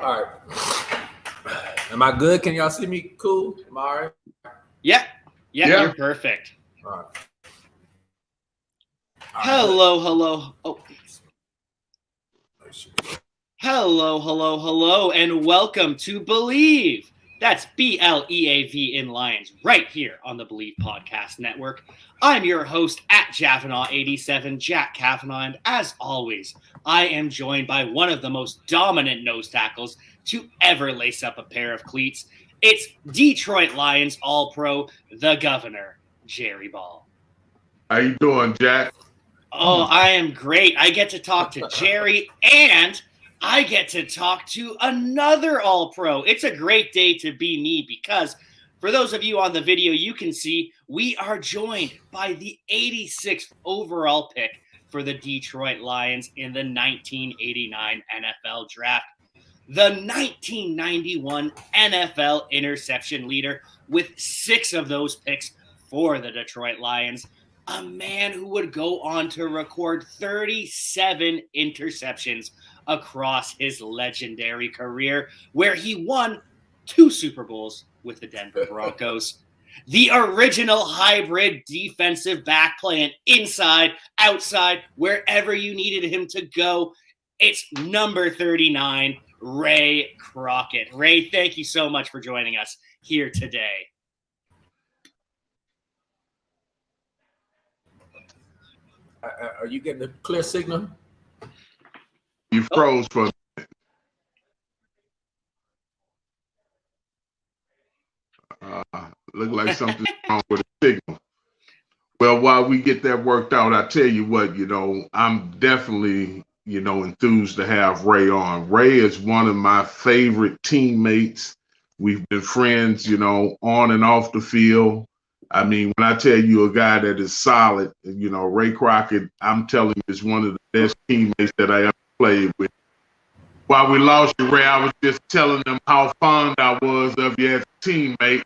All right. Am I good? Can y'all see me cool? Am I all right? Yeah, you're perfect. All right. Hello. Oh, hello, and welcome to Believe. That's BLEAV in Lions, right here on the Believe Podcast Network. I'm your host at Javanaugh87, Jack Kavanaugh, and as always, I am joined by one of the most dominant nose tackles to ever lace up a pair of cleats. It's Detroit Lions All-Pro, the Governor, Jerry Ball. How you doing, Jack? Oh, I am great. I get to talk to Jerry and I get to talk to another All-Pro. It's a great day to be me because for those of you on the video, you can see we are joined by the 86th overall pick for the Detroit Lions in the 1989 NFL Draft. The 1991 NFL interception leader with 6 of those picks for the Detroit Lions. A man who would go on to record 37 interceptions across his legendary career, where he won 2 Super Bowls with the Denver Broncos. The original hybrid defensive back playing inside, outside, wherever you needed him to go. It's number 39, Ray Crockett. Ray, thank you so much for joining us here today. Are you getting a clear signal? You froze for a minute. Look like something's wrong with the signal. Well, while we get that worked out, I tell you what, I'm definitely, enthused to have Ray on. Ray is one of my favorite teammates. We've been friends, on and off the field. I mean, when I tell you a guy that is solid, Ray Crockett, I'm telling you, is one of the best teammates that I ever played with. While we lost you, Ray, I was just telling them how fond I was of you as a teammate.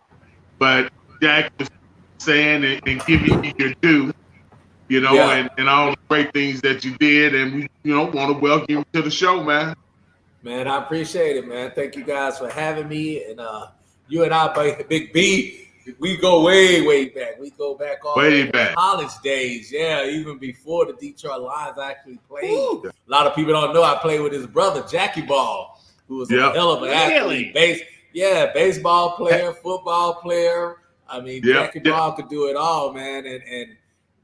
But Jack was saying and giving you your due, and all the great things that you did. And we, want to welcome you to the show, man. Man, I appreciate it, man. Thank you guys for having me. And you and I, Big B, we go way back. We go back all way back. College days. Yeah, even before the Detroit Lions actually played. Ooh. A lot of people don't know I played with his brother, Jackie Ball, who was a hell of an athlete. Baseball player, football player. I mean, Jackie Ball could do it all, man. And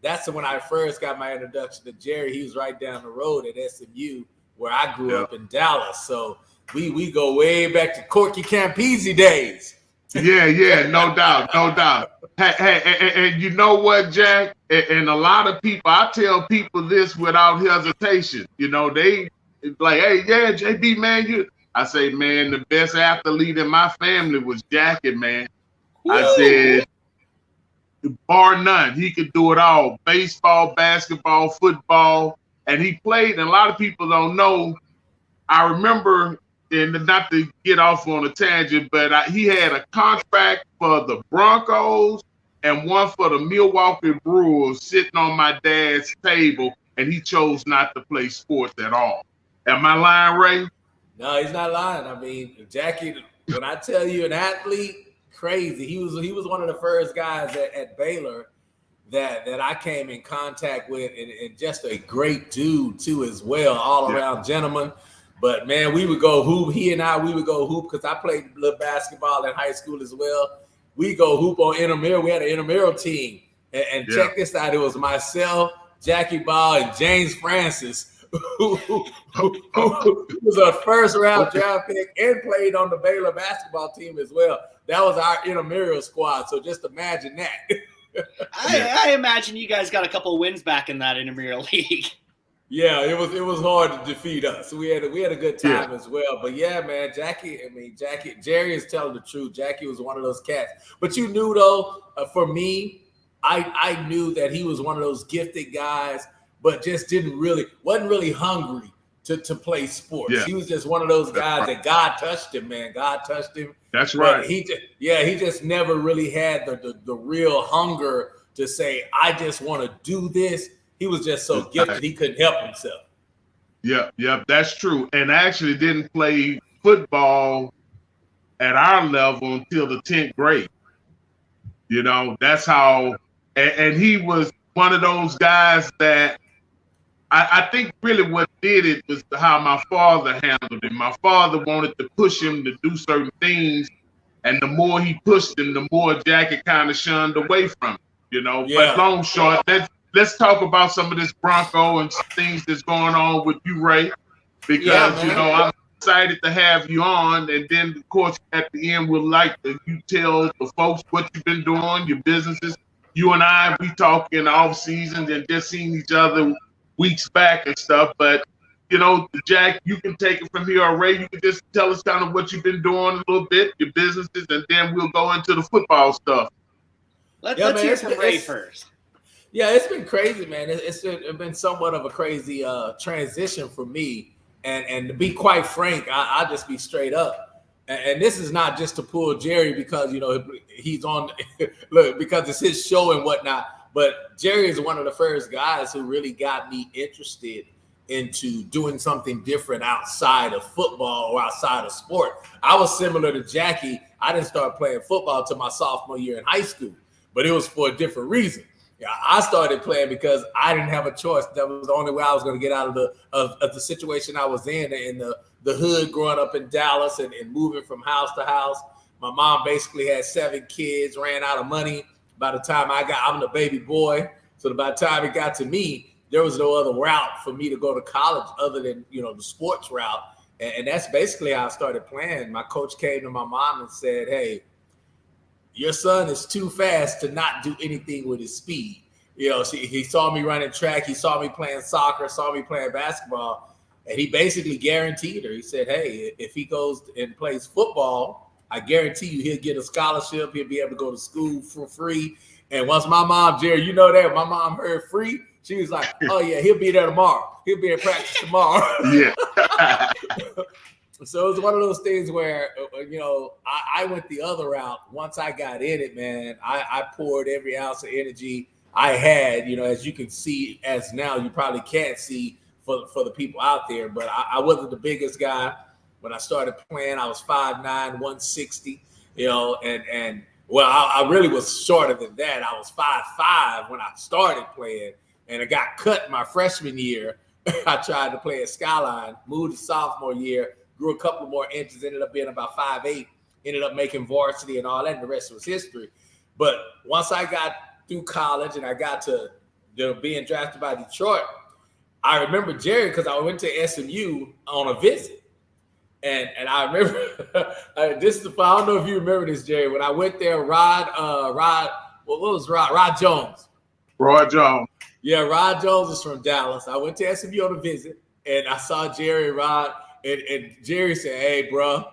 that's when I first got my introduction to Jerry. He was right down the road at SMU, where I grew up in Dallas. So we go way back to Corky Campese days. Yeah, no doubt. Hey, and you know what, Jack? And a lot of people, I tell people this without hesitation. They like, hey, yeah, JB, man, I say, man, the best athlete in my family was Jackie, man. Woo! I said, bar none, he could do it all. Baseball, basketball, football, and he played, and a lot of people don't know. I remember, and not to get off on a tangent, but he had a contract for the Broncos and one for the Milwaukee Brewers sitting on my dad's table, and he chose not to play sports at all. Am I lying, Ray? No, he's not lying. I mean, Jackie, when I tell you an athlete, crazy. He was one of the first guys at Baylor that I came in contact with, and just a great dude too as well, all around gentleman. But man, we would go hoop. He and we would go hoop because I played a little basketball in high school as well. We go hoop on intramural. We had an intramural team, and check this out. It was myself, Jackie Ball, and James Francis, who was a first round draft pick and played on the Baylor basketball team as well. That was our intramural squad. So just imagine that. I imagine you guys got a couple wins back in that intramural league. Yeah, it was hard to defeat us. We had a good time as well. But yeah, man, Jerry is telling the truth. Jackie was one of those cats. But you knew though, for me, I knew that he was one of those gifted guys, but just wasn't really hungry to play sports. Yeah. He was just one of those guys that God touched him, man. God touched him. That's right. He just never really had the real hunger to say, I just want to do this. He was just so gifted, he couldn't help himself. Yep, that's true. And actually didn't play football at our level until the 10th grade. You know, that's how, and he was one of those guys that I think really what did it was how my father handled it. My father wanted to push him to do certain things, and the more he pushed him, the more Jackie kind of shunned away from him, you know. Yeah. But long short, let's talk about some of this Bronco and things that's going on with you, Ray, because you know I'm excited to have you on, and then of course at the end we'd like you tell the folks what you've been doing, your businesses. You and I, we talk in the off season and just seeing each other weeks back and stuff, but you know, Jack, you can take it from here, or Ray, you can just tell us kind of what you've been doing a little bit, your businesses, and then we'll go into the football stuff. Let's hear from Ray first. Yeah, it's been crazy, man. It's been somewhat of a crazy transition for me, and to be quite frank, I'll just be straight up. And this is not just to pull Jerry because, you know, he's on, look, because it's his show and whatnot. But Jerry is one of the first guys who really got me interested into doing something different outside of football or outside of sport. I was similar to Jackie. I didn't start playing football till my sophomore year in high school, but it was for a different reason. Yeah, I started playing because I didn't have a choice. That was the only way I was going to get out of the situation I was in the hood, growing up in Dallas and moving from house to house. My mom basically had 7 kids, ran out of money. By the time I'm the baby boy. So by the time it got to me, there was no other route for me to go to college other than, you know, the sports route. And that's basically how I started playing. My coach came to my mom and said, hey, your son is too fast to not do anything with his speed. You know, he saw me running track. He saw me playing soccer, saw me playing basketball. And he basically guaranteed her. He said, hey, if he goes and plays football, I guarantee you he'll get a scholarship. He'll be able to go to school for free. And once my mom, Jerry, you know that, my mom heard free, she was like, oh, yeah, he'll be there tomorrow. He'll be in practice tomorrow. Yeah. So it was one of those things where, you know, I went the other route. Once I got in it, man, I poured every ounce of energy I had, you know, as you can see, as now you probably can't see for the people out there. But I wasn't the biggest guy. When I started playing, I was 5'9", 160, you know, and well, I really was shorter than that. I was 5'5" when I started playing, and I got cut my freshman year. I tried to play at Skyline, moved to sophomore year, grew a couple more inches, ended up being about 5'8", ended up making varsity and all that, and the rest was history. But once I got through college and I got to, you know, being drafted by Detroit, I remember Jerry because I went to SMU on a visit. And I remember this is I don't know if you remember this, Jerry. When I went there, Rod Jones. Rod Jones. Yeah, Rod Jones is from Dallas. I went to SMU on a visit, and I saw Jerry and Rod, and Jerry said, "Hey, bro,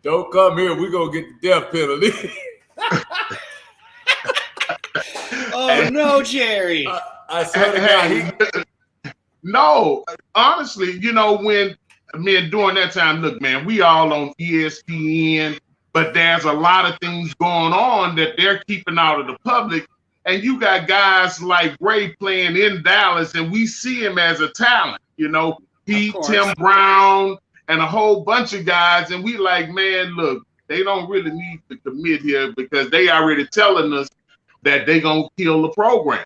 don't come here. We're gonna get the death penalty." Oh no, Jerry! I swear to God, no, honestly, you know when. Man, during that time, look, man, we all on ESPN, but there's a lot of things going on that they're keeping out of the public. And you got guys like Ray playing in Dallas, and we see him as a talent. You know, he, Tim Brown, and a whole bunch of guys. And we like, man, look, they don't really need to commit here because they already telling us that they going to kill the program.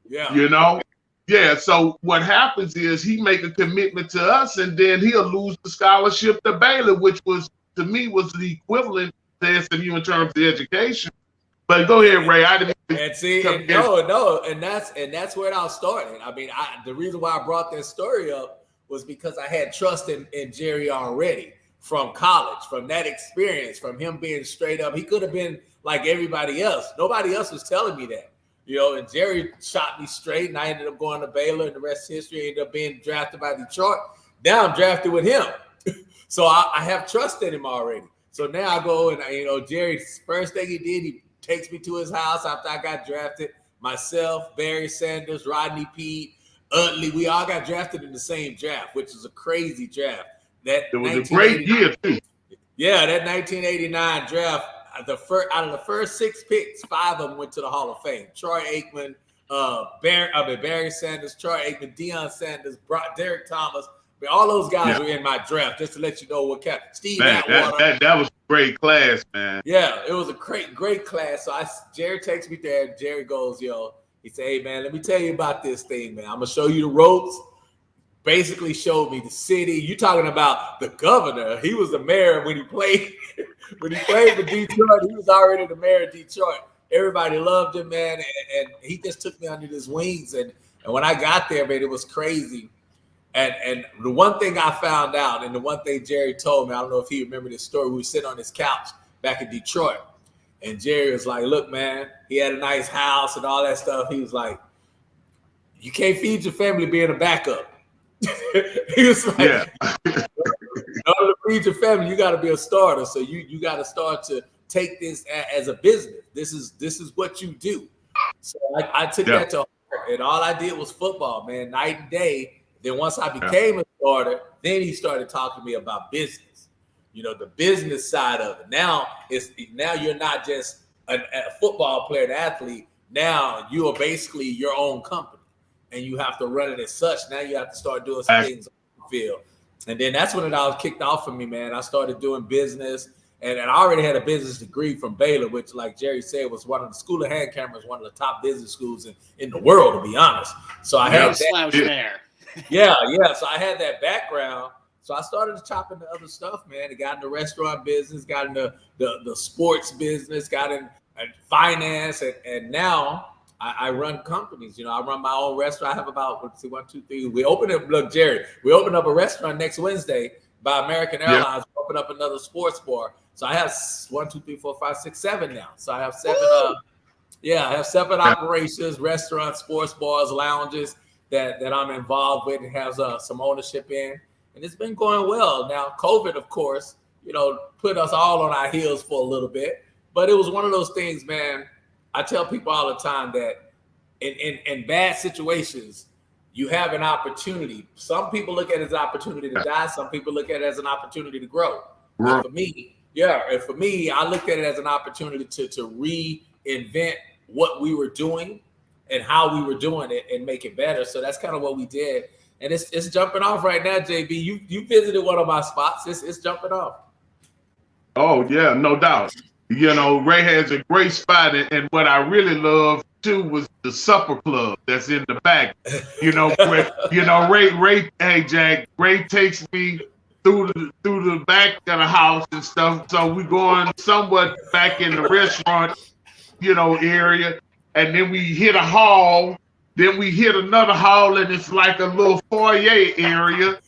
Yeah. You know? Yeah, so what happens is he make a commitment to us, and then he'll lose the scholarship to Baylor, which was to me was the equivalent to SMU in terms of education. But go ahead, Ray. I didn't. And see, and that's where it all started. I mean, the reason why I brought that story up was because I had trust in Jerry already from college, from that experience, from him being straight up. He could have been like everybody else. Nobody else was telling me that. You know, and Jerry shot me straight, and I ended up going to Baylor, and the rest of history. Ended up being drafted by Detroit. Now I'm drafted with him. So I have trust in him already. So now I go and, you know, Jerry's first thing he did, he takes me to his house after I got drafted. Myself, Barry Sanders, Rodney Peete, Utley, we all got drafted in the same draft, which is a crazy draft. It was a great year, too. Yeah, that 1989 draft. Out of the first 6 picks, 5 of them went to the Hall of Fame. Troy Aikman, Barry Sanders, Troy Aikman, Deion Sanders, Derek Thomas, All those guys were in my draft, just to let you know what kind. Steve Atwater. That was great class, man. Yeah, it was a great class. So Jerry takes me there, and Jerry goes, yo, he said, hey, man, let me tell you about this thing, man. I'm going to show you the ropes. Basically showed me the city. You talking about the governor. He was the mayor when he played. When he played for Detroit, he was already the mayor of Detroit. Everybody loved him, man, and he just took me under his wings. And when I got there, man, it was crazy. And the one thing I found out, and the one thing Jerry told me, I don't know if he remembered this story, we were sitting on his couch back in Detroit, and Jerry was like, look, man, he had a nice house and all that stuff. He was like, you can't feed your family being a backup. He was like, in order to feed your family, you got to be a starter. So you got to start to take this as a business. This is what you do. So I took that to heart, and all I did was football, man, night and day. Then once I became a starter, then he started talking to me about business. You know, the business side of it. Now you're not just a football player, an athlete. Now you are basically your own company. And you have to run it as such. Now you have to start doing some things on the field. And then that's when it all kicked off for me, man. I started doing business. And I already had a business degree from Baylor, which, like Jerry said, was one of the School of Hand Cameras, one of the top business schools in the world, to be honest. So I had that. There. Yeah. So I had that background. So I started to chop into other stuff, man. I got in the restaurant business, got into the sports business, got in finance, and now I run companies. You know, I run my own restaurant. I have about 1, 2, 3. We open up. Look, Jerry, we open up a restaurant next Wednesday by American Airlines. We open up another sports bar. So I have 1, 2, 3, 4, 5, 6, 7 now. So I have 7. I have 7 operations, restaurants, sports bars, lounges that I'm involved with and has some ownership in, and it's been going well. Now, COVID, of course, you know, put us all on our heels for a little bit, but it was one of those things, man. I tell people all the time that in bad situations, you have an opportunity. Some people look at it as an opportunity to die. Some people look at it as an opportunity to grow. And for me, I looked at it as an opportunity to reinvent what we were doing and how we were doing it and make it better. So that's kind of what we did. And it's jumping off right now, JB. You visited one of my spots. It's jumping off. Oh, yeah, no doubt. You know, Ray has a great spot, and what I really loved too was the supper club that's in the back. You know, where, you know, Ray, hey Jack, Ray takes me through the back of the house and stuff. So we going somewhat back in the restaurant, you know, area, and then we hit a hall. Then we hit another hall, and it's like a little foyer area.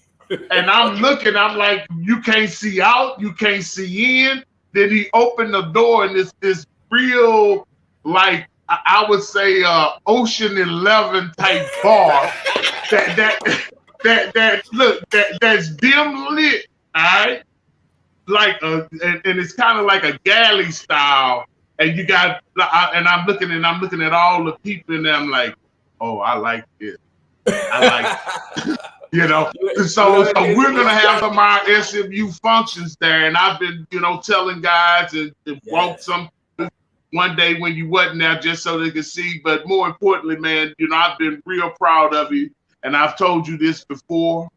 And I'm looking, I'm like, you can't see out, you can't see in. Then he opened the door, and it's this real, like, I would say, Ocean 11 type bar that's dim lit, all right? Like, and it's kind of like a galley style. And you got, and I'm looking at all the people, and I'm like, oh, I like this. I like you know, so we're gonna have some of our SMU functions there, and I've been, you know, telling guys to walk some one day when you wasn't there, just so they could see. But more importantly, man, you know, I've been real proud of you, and I've told you this before.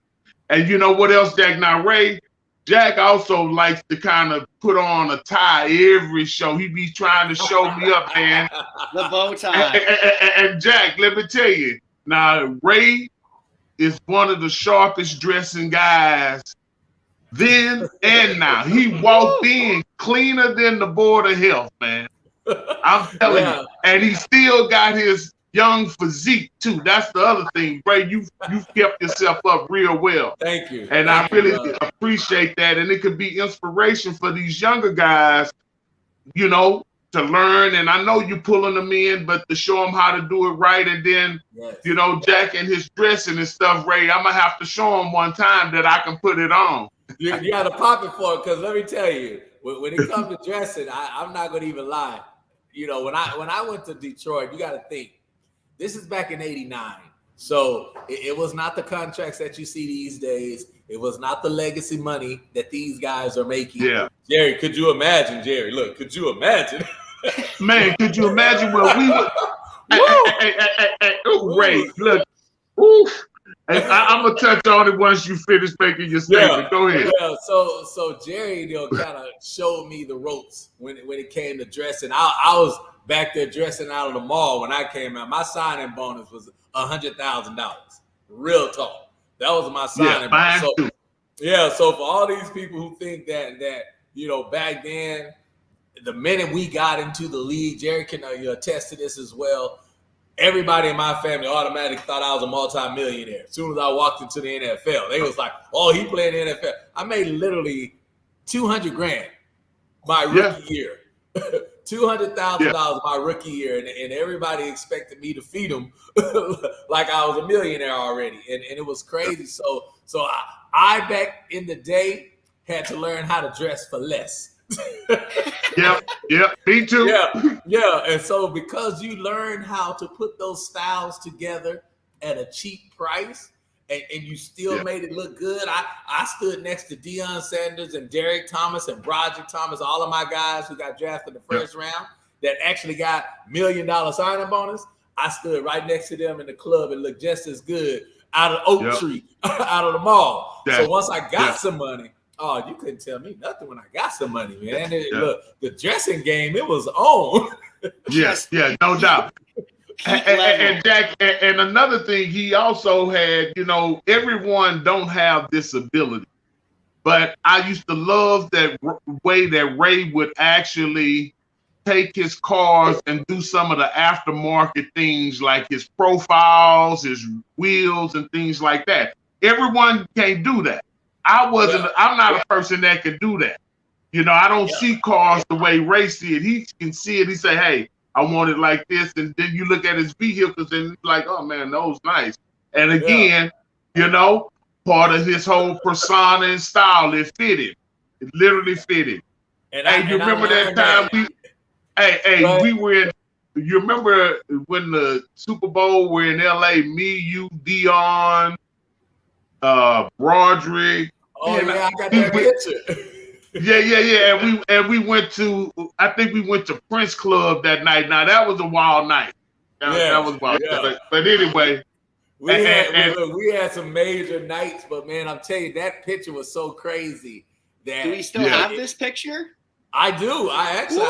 And you know what else, Jack? Now, Ray, Jack also likes to kind of put on a tie every show. He be trying to show me up, man. The bow tie. And Jack, let me tell you, now Ray is one of the sharpest dressing guys then and now. He walked in cleaner than the Board of Health, man. I'm telling you. And he still got his young physique too. That's the other thing, Ray. You've kept yourself up real well. Thank you. And I really appreciate that. And it could be inspiration for these younger guys, you know, to learn. And I know you're pulling them in, but to show them how to do it right. And then, you know, Jack and his dressing and stuff, Ray, I'm going to have to show him one time that I can put it on. You got to pop it for it, because let me tell you, when it comes to dressing, I'm not going to even lie. You know, when I went to Detroit, you got to think, this is back in '89. So it was not the contracts that you see these days. It was not the legacy money that these guys are making. Yeah. Jerry, could you imagine, Jerry? Look, could you imagine? Man, could you imagine where we would? Ray, look. Oof. And I'm gonna touch on it once you finish making your statement. Go ahead. Yeah. So Jerry, kind of showed me the ropes when it came to dressing. I was back there dressing out of the mall when I came out. My signing bonus was $100,000, real talk. That was my signing bonus. So for all these people who think that back then, the minute we got into the league, Jerry can attest to this as well. Everybody in my family automatically thought I was a multi-millionaire. As soon as I walked into the NFL, they was like, "Oh, he played in the NFL." I made literally $200,000 my rookie year, $200,000 my rookie year, and everybody expected me to feed them like I was a millionaire already, and it was crazy. So I back in the day had to learn how to dress for less. Yep, me too. Yeah. And so because you learn how to put those styles together at a cheap price and you still made it look good. I stood next to Deion Sanders and Derek Thomas and Broderick Thomas, all of my guys who got drafted in the first round that actually got $1 million signing bonus. I stood right next to them in the club and looked just as good out of Oak Tree, out of the mall. So once I got some money, you couldn't tell me nothing when I got some money, man. Look, the dressing game, it was on. Yes, no doubt. And Jack, and another thing, he also had, everyone don't have this ability. But I used to love that way that Ray would actually take his cars and do some of the aftermarket things like his profiles, his wheels, and things like that. Everyone can't do that. I'm not a person that can do that. I don't see cars the way Ray see it. He can see it. He say, "Hey, I want it like this." And then you look at his vehicles and it's like, "Oh man, those nice." And again, part of his whole persona and style, it fitted. It literally fitted. And you remember that time we were in, you remember when the Super Bowl were in LA, me, you, Dion, Broderick. I got that picture. Yeah. And we went to, I think we went to Prince Club that night. Now that was a wild night. That was wild. Yeah. But anyway, we had some major nights. But man, I'm telling you, that picture was so crazy. Do we still have this picture? I do. I still.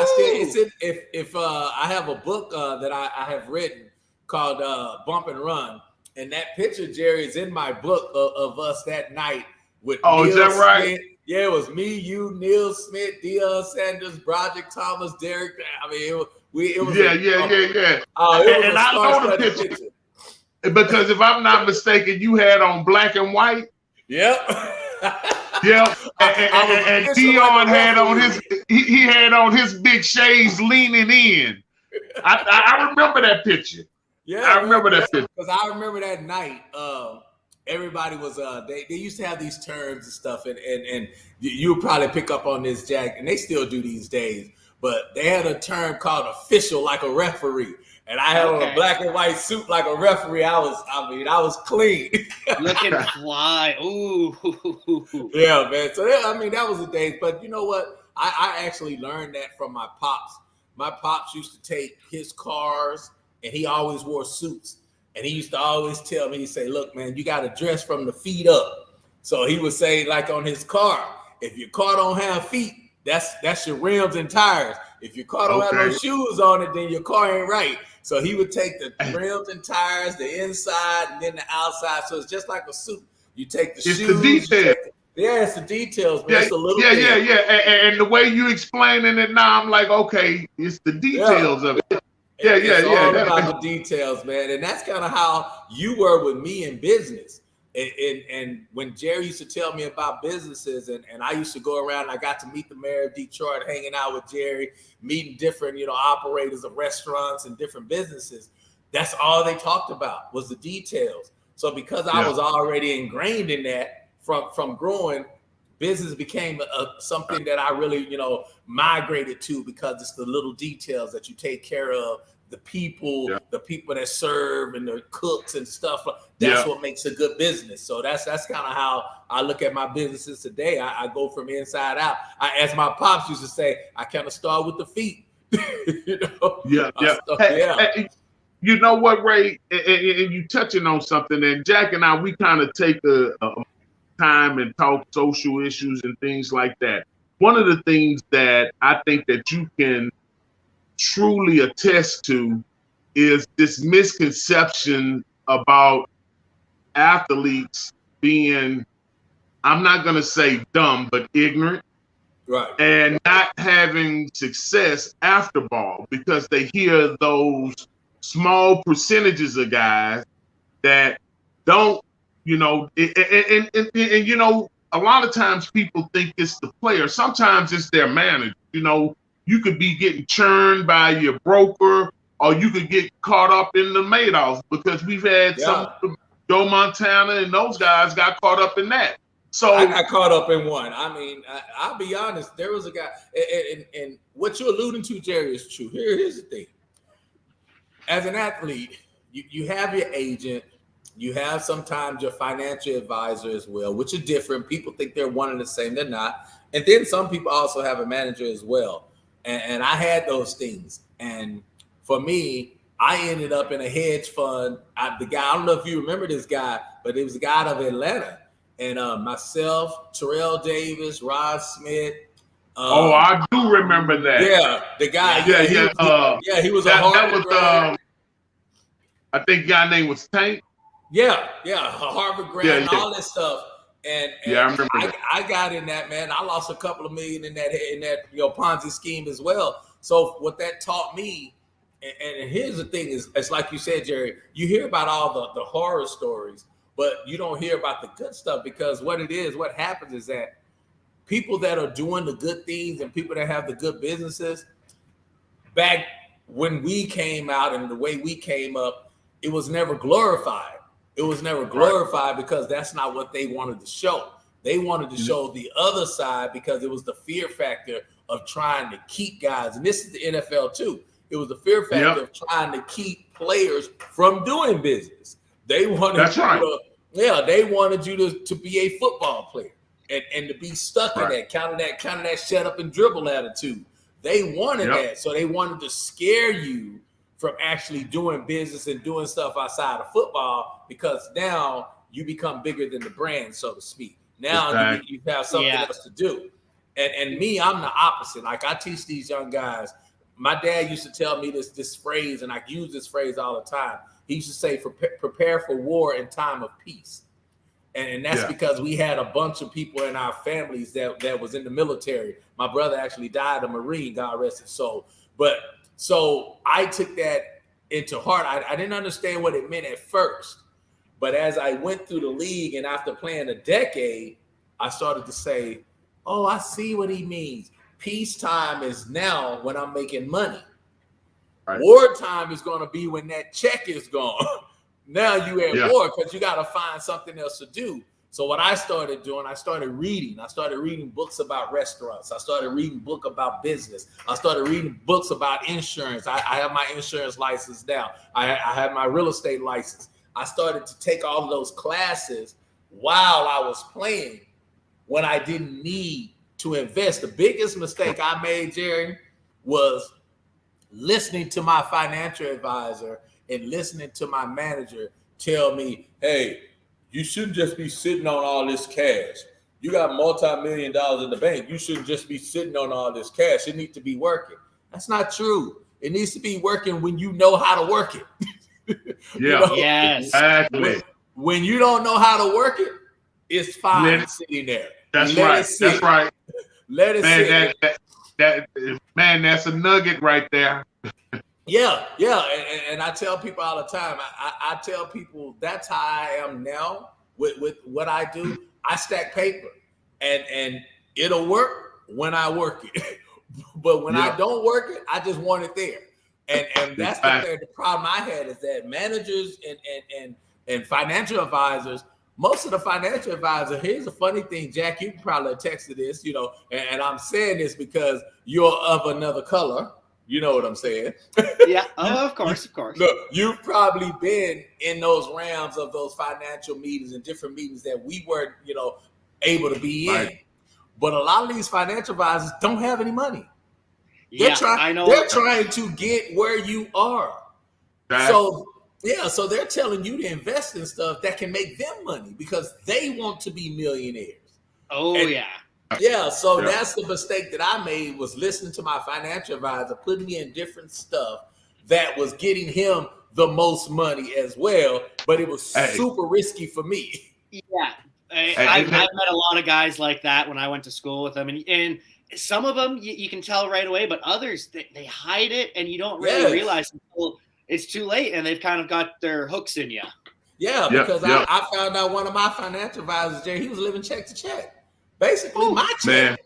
I have a book that I have written called Bump and Run, and that picture, Jerry, is in my book of us that night. With is that right? Yeah, it was me, you, Neil Smith, Deion Sanders, Broderick Thomas, Derek. I mean, it was. Yeah. And I know the picture because if I'm not mistaken, you had on black and white. Yep. And Deion had on he had on his big shades leaning in. I remember that picture. Yeah, I remember that picture because I remember that night. Everybody was they used to have these terms and stuff, and you'll probably pick up on this, Jack, and they still do these days. But they had a term called official, like a referee, and I had on a black and white suit like a referee. I was clean, looking fly. Ooh, yeah, man. So that was the days. But you know what? I actually learned that from my pops. My pops used to take his cars, and he always wore suits. And he used to always tell me, he'd say, "Look, man, you got to dress from the feet up." So he would say, like on his car, if your car don't have feet, that's your rims and tires. If your car don't have no shoes on it, then your car ain't right. So he would take the rims and tires, the inside, and then the outside. So it's just like a suit. You take the shoes. It's the details. It's the details, man. It's a little And the way you explaining it now, I'm like, okay, it's the details of it. It's all about the details, man. And that's kind of how you were with me in business. And when Jerry used to tell me about businesses, and I used to go around, I got to meet the mayor of Detroit, hanging out with Jerry, meeting different, operators of restaurants and different businesses. That's all they talked about was the details. So because I was already ingrained in that from growing, business became something that I really, migrated to, because it's the little details that you take care of, the people that serve and the cooks and stuff. That's what makes a good business. So that's kind of how I look at my businesses today. I go from inside out. As my pops used to say, I kind of start with the feet. you know what, Ray, and you touching on something, and Jack and I, we kind of take a time and talk social issues and things like that. One of the things that I think that you can truly attest to is this misconception about athletes being, I'm not going to say dumb, but ignorant. Right. And not having success after ball because they hear those small percentages of guys that don't, you know, and you know, a lot of times people think it's the player. Sometimes it's their manager. You know, you could be getting churned by your broker, or you could get caught up in the Madoffs, because we've had some Joe Montana and those guys got caught up in that. So I got caught up in one. I mean, I'll be honest. There was a guy, and what you're alluding to, Jerry, is true. Here's the thing. As an athlete, you have your agent. You have sometimes your financial advisor as well, which are different. People think they're one and the same. They're not. And then some people also have a manager as well. And I had those things. And for me, I ended up in a hedge fund. The guy, I don't know if you remember this guy, but it was a guy out of Atlanta. And myself, Terrell Davis, Rod Smith. I do remember that. Yeah, the guy. He was a Harvard grad. I think the guy name was Tank. Yeah, a Harvard grad and all this stuff. And I remember that. I got in that, man. I lost a couple of million in that Ponzi scheme as well. So what that taught me, and here's the thing, is it's like you said, Jerry, you hear about all the horror stories, but you don't hear about the good stuff, because what happens is that people that are doing the good things and people that have the good businesses, back when we came out and the way we came up, it was never glorified. It was never glorified because that's not what they wanted to show. They wanted to show the other side because it was the fear factor of trying to keep guys. And this is the NFL too. It was the fear factor of trying to keep players from doing business. They wanted they wanted you to be a football player and to be stuck in that, counting that shut up and dribble attitude. They wanted that. So they wanted to scare you from actually doing business and doing stuff outside of football, because now you become bigger than the brand, so to speak. Now you have something else to do. And me, I'm the opposite. Like, I teach these young guys. My dad used to tell me this phrase, and I use this phrase all the time. He used to say, prepare for war in time of peace. And that's because we had a bunch of people in our families that was in the military. My brother actually died a Marine, God rest his soul. But so I took that into heart. I didn't understand what it meant at first. But as I went through the league and after playing a decade, I started to say, oh, I see what he means. Peacetime is now when I'm making money. Right. Wartime is going to be when that check is gone. Now you at war, because you got to find something else to do. So what I started doing, I started reading. I started reading books about restaurants. I started reading books about business. I started reading books about insurance. I have my insurance license now. I have my real estate license. I started to take all of those classes while I was playing, when I didn't need to invest. The biggest mistake I made, Jerry, was listening to my financial advisor and listening to my manager tell me, hey, you shouldn't just be sitting on all this cash. You got multi-million dollars in the bank. You shouldn't just be sitting on all this cash. It needs to be working. That's not true. It needs to be working when you know how to work it. Exactly. When you don't know how to work it, it's fine sitting there. That's right. That's right. Let it sit. That's a nugget right there. Yeah. And I tell people all the time, I tell people that's how I am now with what I do. I stack paper and it'll work when I work it. But when I don't work it, I just want it there. And that's the problem I had, is that managers and financial advisors, most of the financial advisors, here's a funny thing, Jack, you can probably attest to this, and I'm saying this because you're of another color. You know what I'm saying? Yeah. Oh, of course. Look, you've probably been in those rounds of those financial meetings and different meetings that we weren't, able to be in. But a lot of these financial advisors don't have any money. They're trying to get where you are. So so they're telling you to invest in stuff that can make them money because they want to be millionaires. So that's the mistake that I made, was listening to my financial advisor, putting me in different stuff that was getting him the most money as well, but it was super risky for me. Yeah. I've met a lot of guys like that when I went to school with them, and some of them you can tell right away, but others they hide it, and you don't really realize until it's too late, and they've kind of got their hooks in you. Yeah, because I found out one of my financial advisors, Jerry, he was living check to check, basically my check.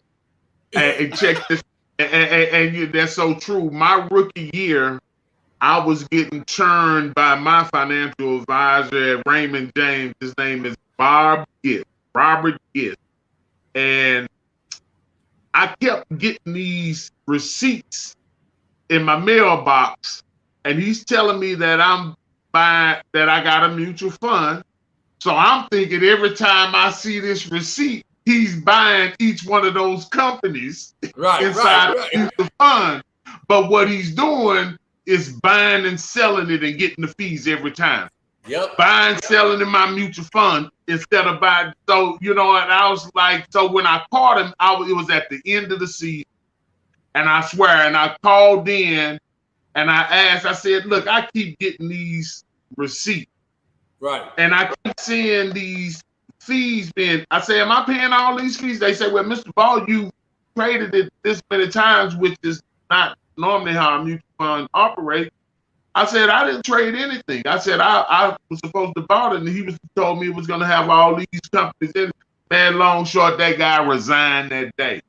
And check this, and that's so true. My rookie year, I was getting churned by my financial advisor at Raymond James. His name is Robert Gitt. And I kept getting these receipts in my mailbox, and he's telling me that I got a mutual fund. So I'm thinking every time I see this receipt, he's buying each one of those companies inside the mutual fund. But what he's doing is buying and selling it and getting the fees every time. Buying, selling in my mutual fund instead of buying. So, and I was like, so when I caught him, it was at the end of the season. And I swear, and I called in and I asked, I said, look, I keep getting these receipts. And I keep seeing these fees I say, am I paying all these fees? They say, well, Mr. Ball, you traded it this many times, which is not normally how a mutual fund operates. I said, I didn't trade anything. I said, I was supposed to buy it, and he told me it was going to have all these companies in it. Man, long short, that guy resigned that day.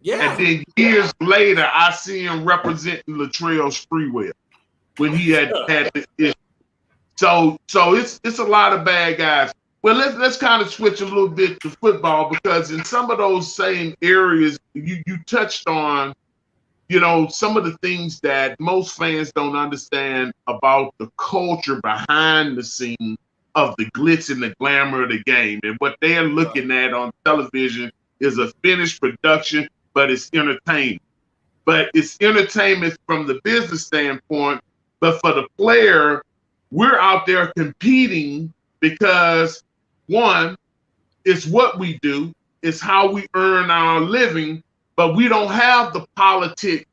And then years later, I see him representing Latrell Sprewell when he had the issue. So it's a lot of bad guys. Well, let's kind of switch a little bit to football, because in some of those same areas you touched on, some of the things that most fans don't understand about the culture behind the scene of the glitz and the glamour of the game. And what they're looking at on television is a finished production, but it's entertainment. But it's entertainment from the business standpoint. But for the player, we're out there competing because, one, it's what we do, it's how we earn our living. But we don't have the politics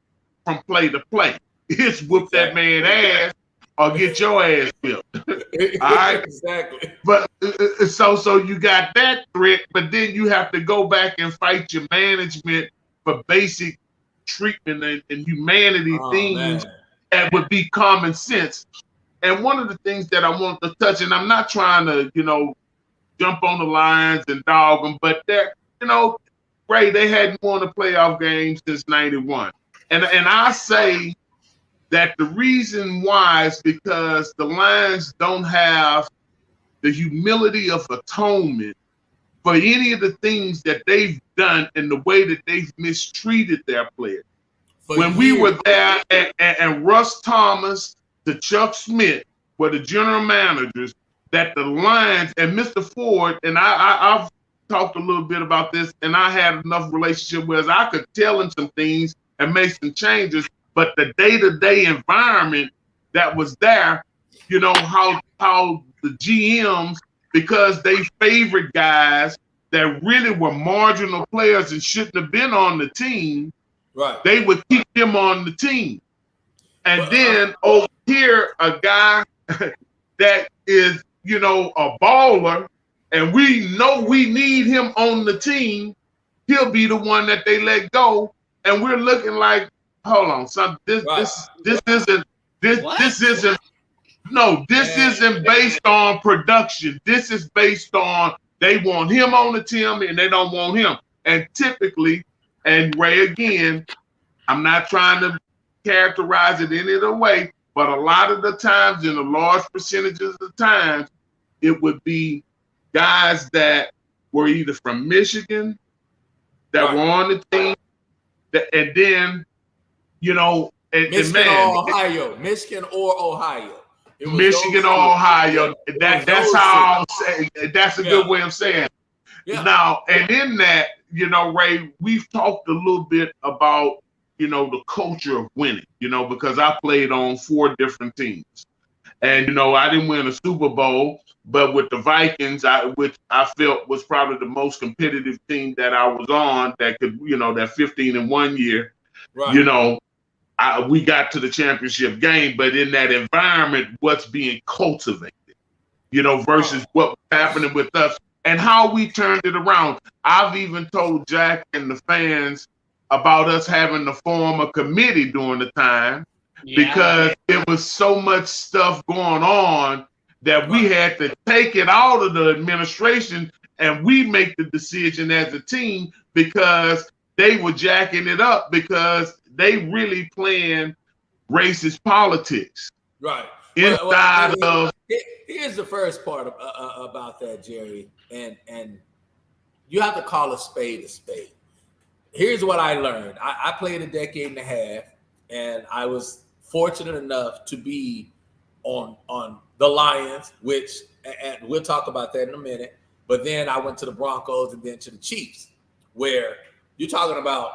from play to play. It's whoop that man ass or get your ass whipped. All right? Exactly. But so you got that threat, but then you have to go back and fight your management for basic treatment and humanity things that would be common sense. And one of the things that I want to touch, and I'm not trying to, jump on the lines and dog them, but they're, Ray, they hadn't won a playoff game since '91. And I say that the reason why is because the Lions don't have the humility of atonement for any of the things that they've done and the way that they've mistreated their players. When we were there and Russ Thomas to Chuck Smith were the general managers, that the Lions and Mr. Ford, and I've talked a little bit about this, and I had enough relationship where I could tell him some things and make some changes, but the day-to-day environment that was there, how the GMs, because they favored guys that really were marginal players and shouldn't have been on the team, they would keep them on the team. And then over here, a guy that is, a baller, and we know we need him on the team, he'll be the one that they let go. And we're looking like, hold on, son, this isn't based on production. This is based on they want him on the team and they don't want him. And typically, and Ray, again, I'm not trying to characterize it any other way, but a lot of the times, in a large percentages of the times, it would be guys that were either from Michigan that were on the team, and then, Michigan or Ohio. Michigan or Ohio. Michigan or Ohio. That's how I'll say. That's a good way of saying it. Yeah. Now, and in that, Ray, we've talked a little bit about, the culture of winning, because I played on 4 different teams. And I didn't win a Super Bowl, but with the Vikings, which I felt was probably the most competitive team that I was on, that could, that 15-1 year, Right. We got to the championship game. But in that environment, what's being cultivated, versus what was happening with us and how we turned it around. I've even told Jack and the fans about us having to form a committee during the time, because there was so much stuff going on that we had to take it out of the administration and we make the decision as a team, because they were jacking it up, because they really playing racist politics. Right. Inside of. Here's the first part about that, Jerry, and you have to call a spade a spade. Here's what I learned. I played a decade and a half, and I was fortunate enough to be on the Lions, which, and we'll talk about that in a minute. But then I went to the Broncos and then to the Chiefs, where you're talking about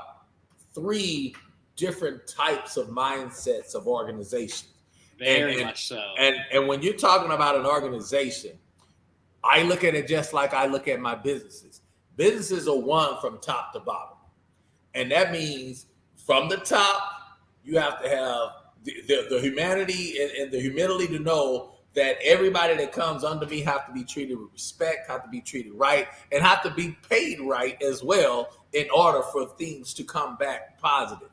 three different types of mindsets of organizations. Very much so. And when you're talking about an organization, I look at it just like I look at my businesses. Businesses are one from top to bottom. And that means from the top, you have to have the humanity and the humility to know that everybody that comes under me have to be treated with respect, have to be treated right, and have to be paid right as well in order for things to come back positive.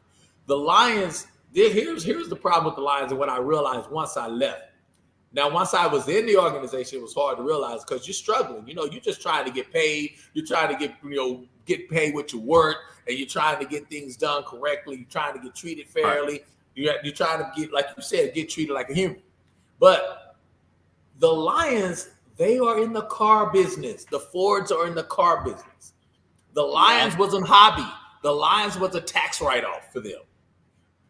The Lions, here's the problem with the Lions, and what I realized once I left. Now, once I was in the organization, it was hard to realize, because you're struggling. You're just trying to get paid. You're trying to get paid what you work, and you're trying to get things done correctly. You're trying to get treated fairly. Right. You're trying to get, like you said, get treated like a human. But the Lions, they are in the car business. The Fords are in the car business. The Lions wasn't a hobby. The Lions was a tax write-off for them.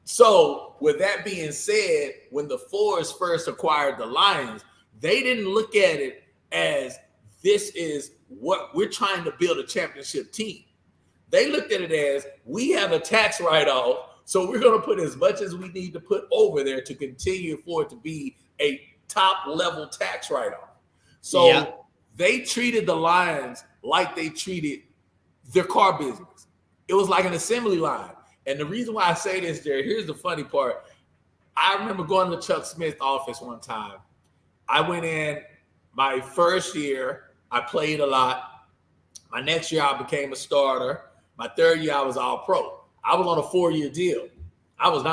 So with that being said, when the Fords first acquired the Lions, they didn't look at it as this is what we're trying to build a championship team. They looked at it as we have a tax write-off, so we're going to put as much as we need to put over there to continue for it to be a top-level tax write-off. So they treated the Lions like they treated their car business. It was like an assembly line. And the reason why I say this, Jerry, here's the funny part. I remember going to Chuck Smith's office one time. I went in my first year. I played a lot. My next year, I became a starter. My third year, I was all pro. I was on a 4-year deal. At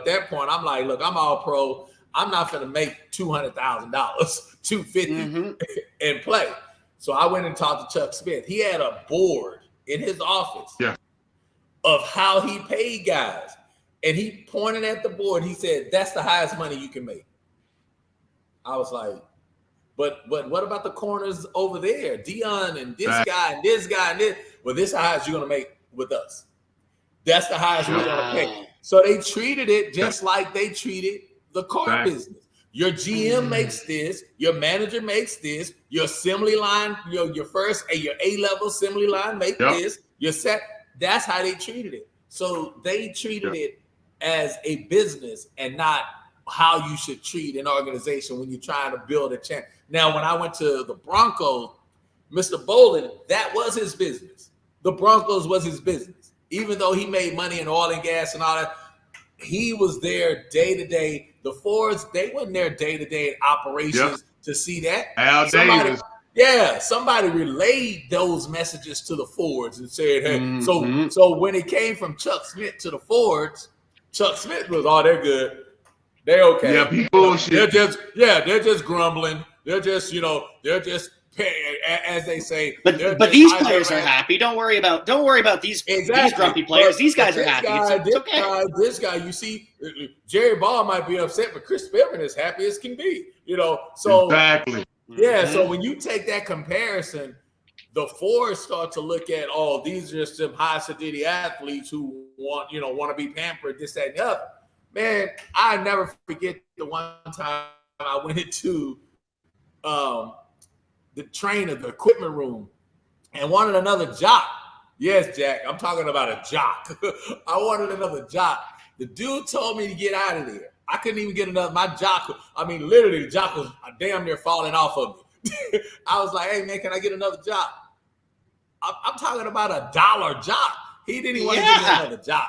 that point, I'm like, look, I'm all pro. I'm not going to make $200,000, $250 and play. So I went and talked to Chuck Smith. He had a board in his office of how he paid guys. And he pointed at the board. He said, that's the highest money you can make. I was like, but what about the corners over there? Dion and this guy and this guy and this. Well, this is the highest you're going to make with us. That's the highest we're going to pay. So they treated it just like they treated the car business. Your GM makes this, your manager makes this, your assembly line, your first and your A-level assembly line make this, your set. That's how they treated it. So they treated it as a business and not how you should treat an organization when you're trying to build a champ. Now, when I went to the Broncos, Mr. Bolden, that was his business. The Broncos was his business. Even though he made money in oil and gas and all that, he was there day to day. The Fords, they weren't there day to day operations to see that. Al Davis. Yeah, somebody relayed those messages to the Fords and said, hey, so when it came from Chuck Smith to the Fords, Chuck Smith was, they're good. They're okay. Yeah, people bullshit. They're just grumbling. They're just, as they say. But these players are happy. Don't worry about these grumpy players. These guys are happy. It's okay. This guy, you see, Jerry Ball might be upset, but Chris Pittman is happy as can be. So exactly. Yeah. So when you take that comparison, the Fords start to look at, these are just some high sedity athletes who want to be pampered, this, that, and the other. Man, I never forget the one time I went into the trainer, the equipment room, and wanted another jock. Yes, Jack, I'm talking about a jock. I wanted another jock. The dude told me to get out of there. I couldn't even get another. My jock, I mean, literally, the jock was damn near falling off of me. I was like, hey, man, can I get another job? I'm talking about $1 job. He didn't even want to give me another job.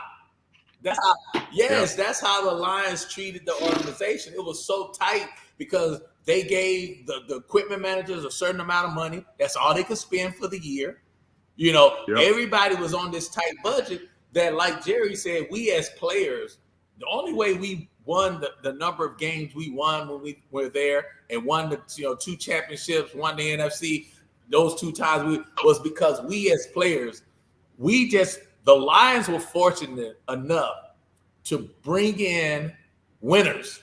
That's how the Lions treated the organization. It was so tight because they gave the equipment managers a certain amount of money. That's all they could spend for the year. You know, everybody was on this tight budget that, like Jerry said, we as players, the only way we won the number of games we won when we were there and won the 2 championships, won the NFC, those 2 times was because we as players, the Lions were fortunate enough to bring in winners.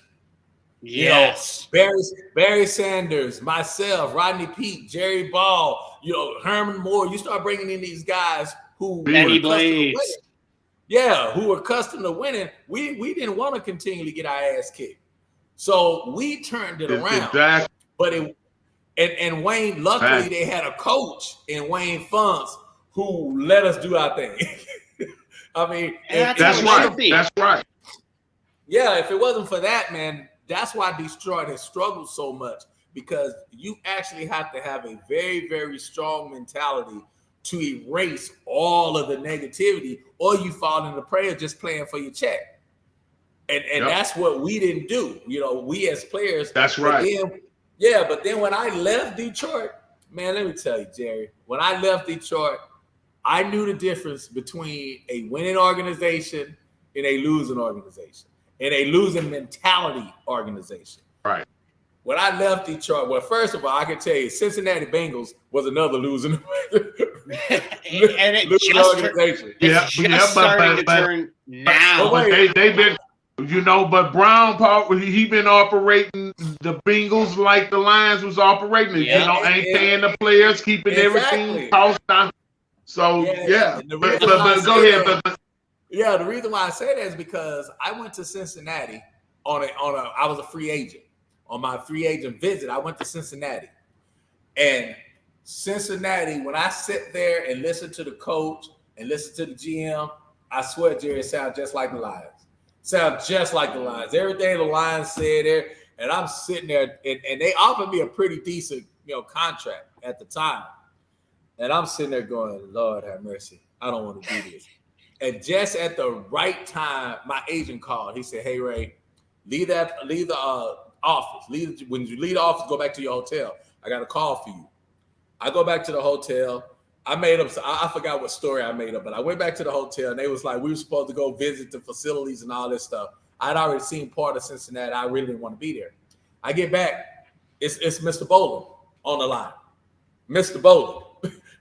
Yes. Barry Sanders, myself, Rodney Peete, Jerry Ball, Herman Moore. You start bringing in these guys who Benny Blades. Who were accustomed to winning. We didn't want to continually get our ass kicked. So we turned it around. Exactly. But and Wayne, luckily they had a coach in Wayne Funks who let us do our thing. I mean, that's right. That's right. Yeah, if it wasn't for that, man, that's why Detroit has struggled so much, because you actually have to have a very, very strong mentality to erase all of the negativity, or you fall into the prey of just playing for your check. And that's what we didn't do. We as players. That's right. But then when I left Detroit, man, let me tell you, Jerry, when I left Detroit, I knew the difference between a winning organization and a losing organization, and a losing mentality organization. Right. When I left Detroit, well, first of all, I can tell you, Cincinnati Bengals was another losing and organization. It's starting to turn now. But they've been, but Brown, he been operating the Bengals like the Lions was operating. Ain't paying the players, keeping everything cost down. So but go ahead. Yeah, the reason why I say that is because I went to Cincinnati I was a free agent. On my free agent visit, I went to Cincinnati. And Cincinnati, when I sit there and listen to the coach and listen to the GM, I swear, Jerry, it sounds just like the Lions. Sounds just like the Lions. Everything the Lions said there, and I'm sitting there, and they offered me a pretty decent, contract at the time. And I'm sitting there going, Lord have mercy, I don't want to do this. And just at the right time, my agent called. He said, hey, Ray, leave the office. When you leave the office, go back to your hotel. I got a call for you. I go back to the hotel. I forgot what story I made up, but I went back to the hotel, and they was like, we were supposed to go visit the facilities and all this stuff. I'd already seen part of Cincinnati. I really didn't want to be there. I get back. It's Mr. Bowling on the line. Mr. Bowling.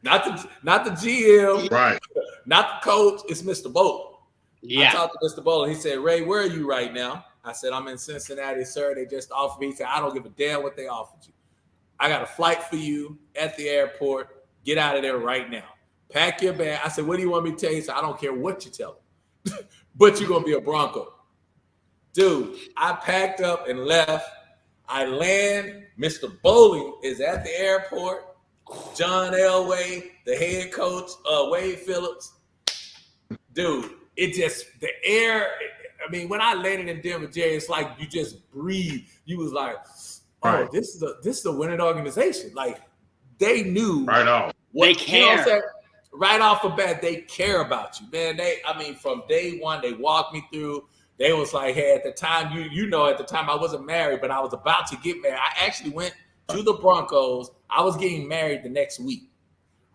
Not the GM. Right. Not the coach. It's Mr. Bowling. Yeah. I talked to Mr. Bowling. He said, Ray, where are you right now? I said, I'm in Cincinnati, sir. They just offered me. He said, I don't give a damn what they offered you. I got a flight for you at the airport. Get out of there right now. Pack your bag. I said, what do you want me to tell you? He said, I don't care what you tell them, but you're going to be a Bronco. Dude, I packed up and left. I land. Mr. Bowling is at the airport. John Elway, the head coach, Wade Phillips. Dude, the air, I mean, when I landed in Denver, Jerry, it's like you just breathe. You was like, right. This is a winning organization. Like, they knew. Right on. They care. Right off the bat, they care about you, man. From day one, they walked me through. They was like, hey, at the time, at the time I wasn't married, but I was about to get married. I actually went to the Broncos. I was getting married the next week.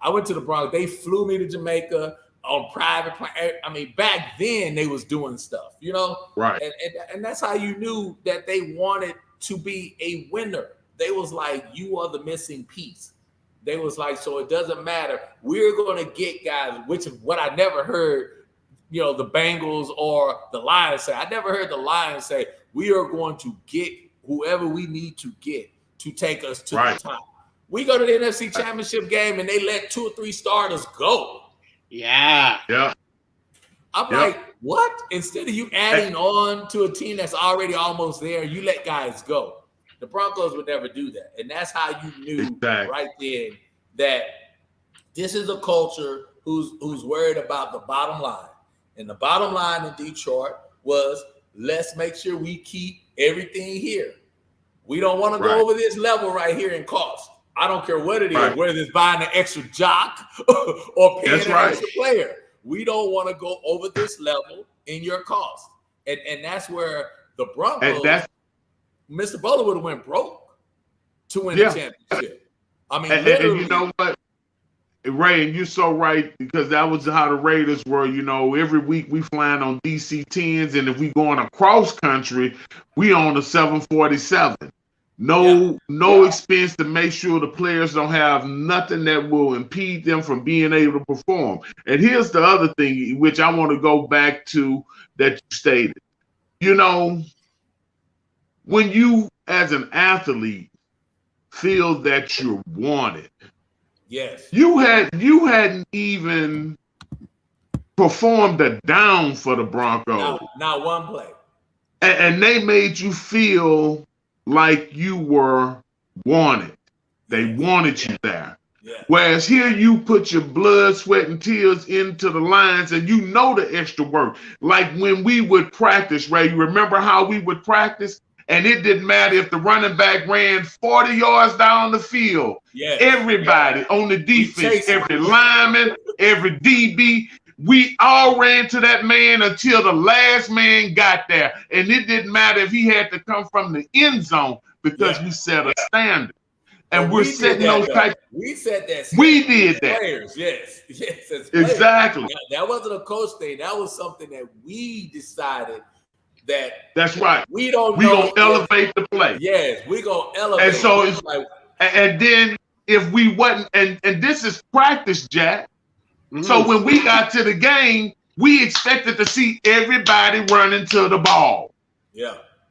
I went to the Broncos. They flew me to Jamaica on private plane. I mean, back then they was doing stuff, Right. And that's how you knew that they wanted to be a winner. They was like, you are the missing piece. They was like, so it doesn't matter. We're going to get guys, which is what I never heard, the Bengals or the Lions say. I never heard the Lions say, we are going to get whoever we need to get to take us to the top. We go to the NFC Championship game and they let 2 or 3 starters go. Yeah. Yeah. I'm like, what? Instead of you adding on to a team that's already almost there, you let guys go. The Broncos would never do that. And that's how you knew right then that this is a culture who's worried about the bottom line. And the bottom line in Detroit was let's make sure we keep everything here. We don't want to go over this level right here in cost. I don't care what it is, whether it's buying an extra jock or paying an extra player. We don't want to go over this level in your cost. And that's where the Broncos, Mr. Bowler would have went broke to win the championship. I mean, and you know what? Ray, and you're so right, because that was how the Raiders were. You know, every week we flying on DC-10s, and if we going across country, we on a 747. No expense to make sure the players don't have nothing that will impede them from being able to perform. And here's the other thing, which I want to go back to that you stated. You know, when you as an athlete feel that you're wanted, you hadn't even performed a down for the Broncos. Not one play. And they made you feel like you were wanted. They wanted you there. Whereas here you put your blood, sweat, and tears into the lines, and you know the extra work. Like when we would practice, Ray, you remember how we would practice? And it didn't matter if the running back ran 40 yards down the field. Everybody on the defense, every lineman, every DB, we all ran to that man until the last man got there. And it didn't matter if he had to come from the end zone, because we set a standard. And we're setting those types. We set that. We did that. Players, yes. Exactly. That wasn't a coach thing. That was something that we decided. That's right. We don't. We gonna elevate the play. Yes, we gonna elevate. And so it's like, and then if we wasn't, and this is practice, Jack. So when we got to the game, we expected to see everybody running to the ball.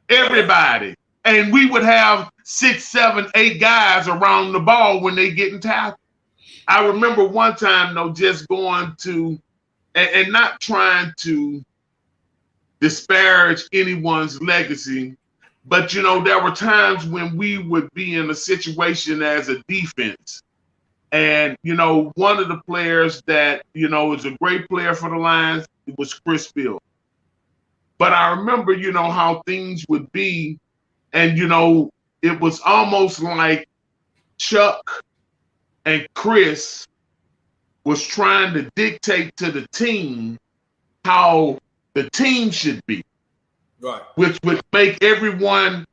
Everybody, and we would have 6, 7, 8 guys around the ball when they getting tackled. I remember one time though, just going to, and not trying to disparage anyone's legacy, but you know, there were times when we would be in a situation as a defense, and you know, one of the players that you know is a great player for the Lions, it was Chris Field. But I remember, you know, how things would be, and you know, it was almost like Chuck and Chris was trying to dictate to the team how the team should be, which would make everyone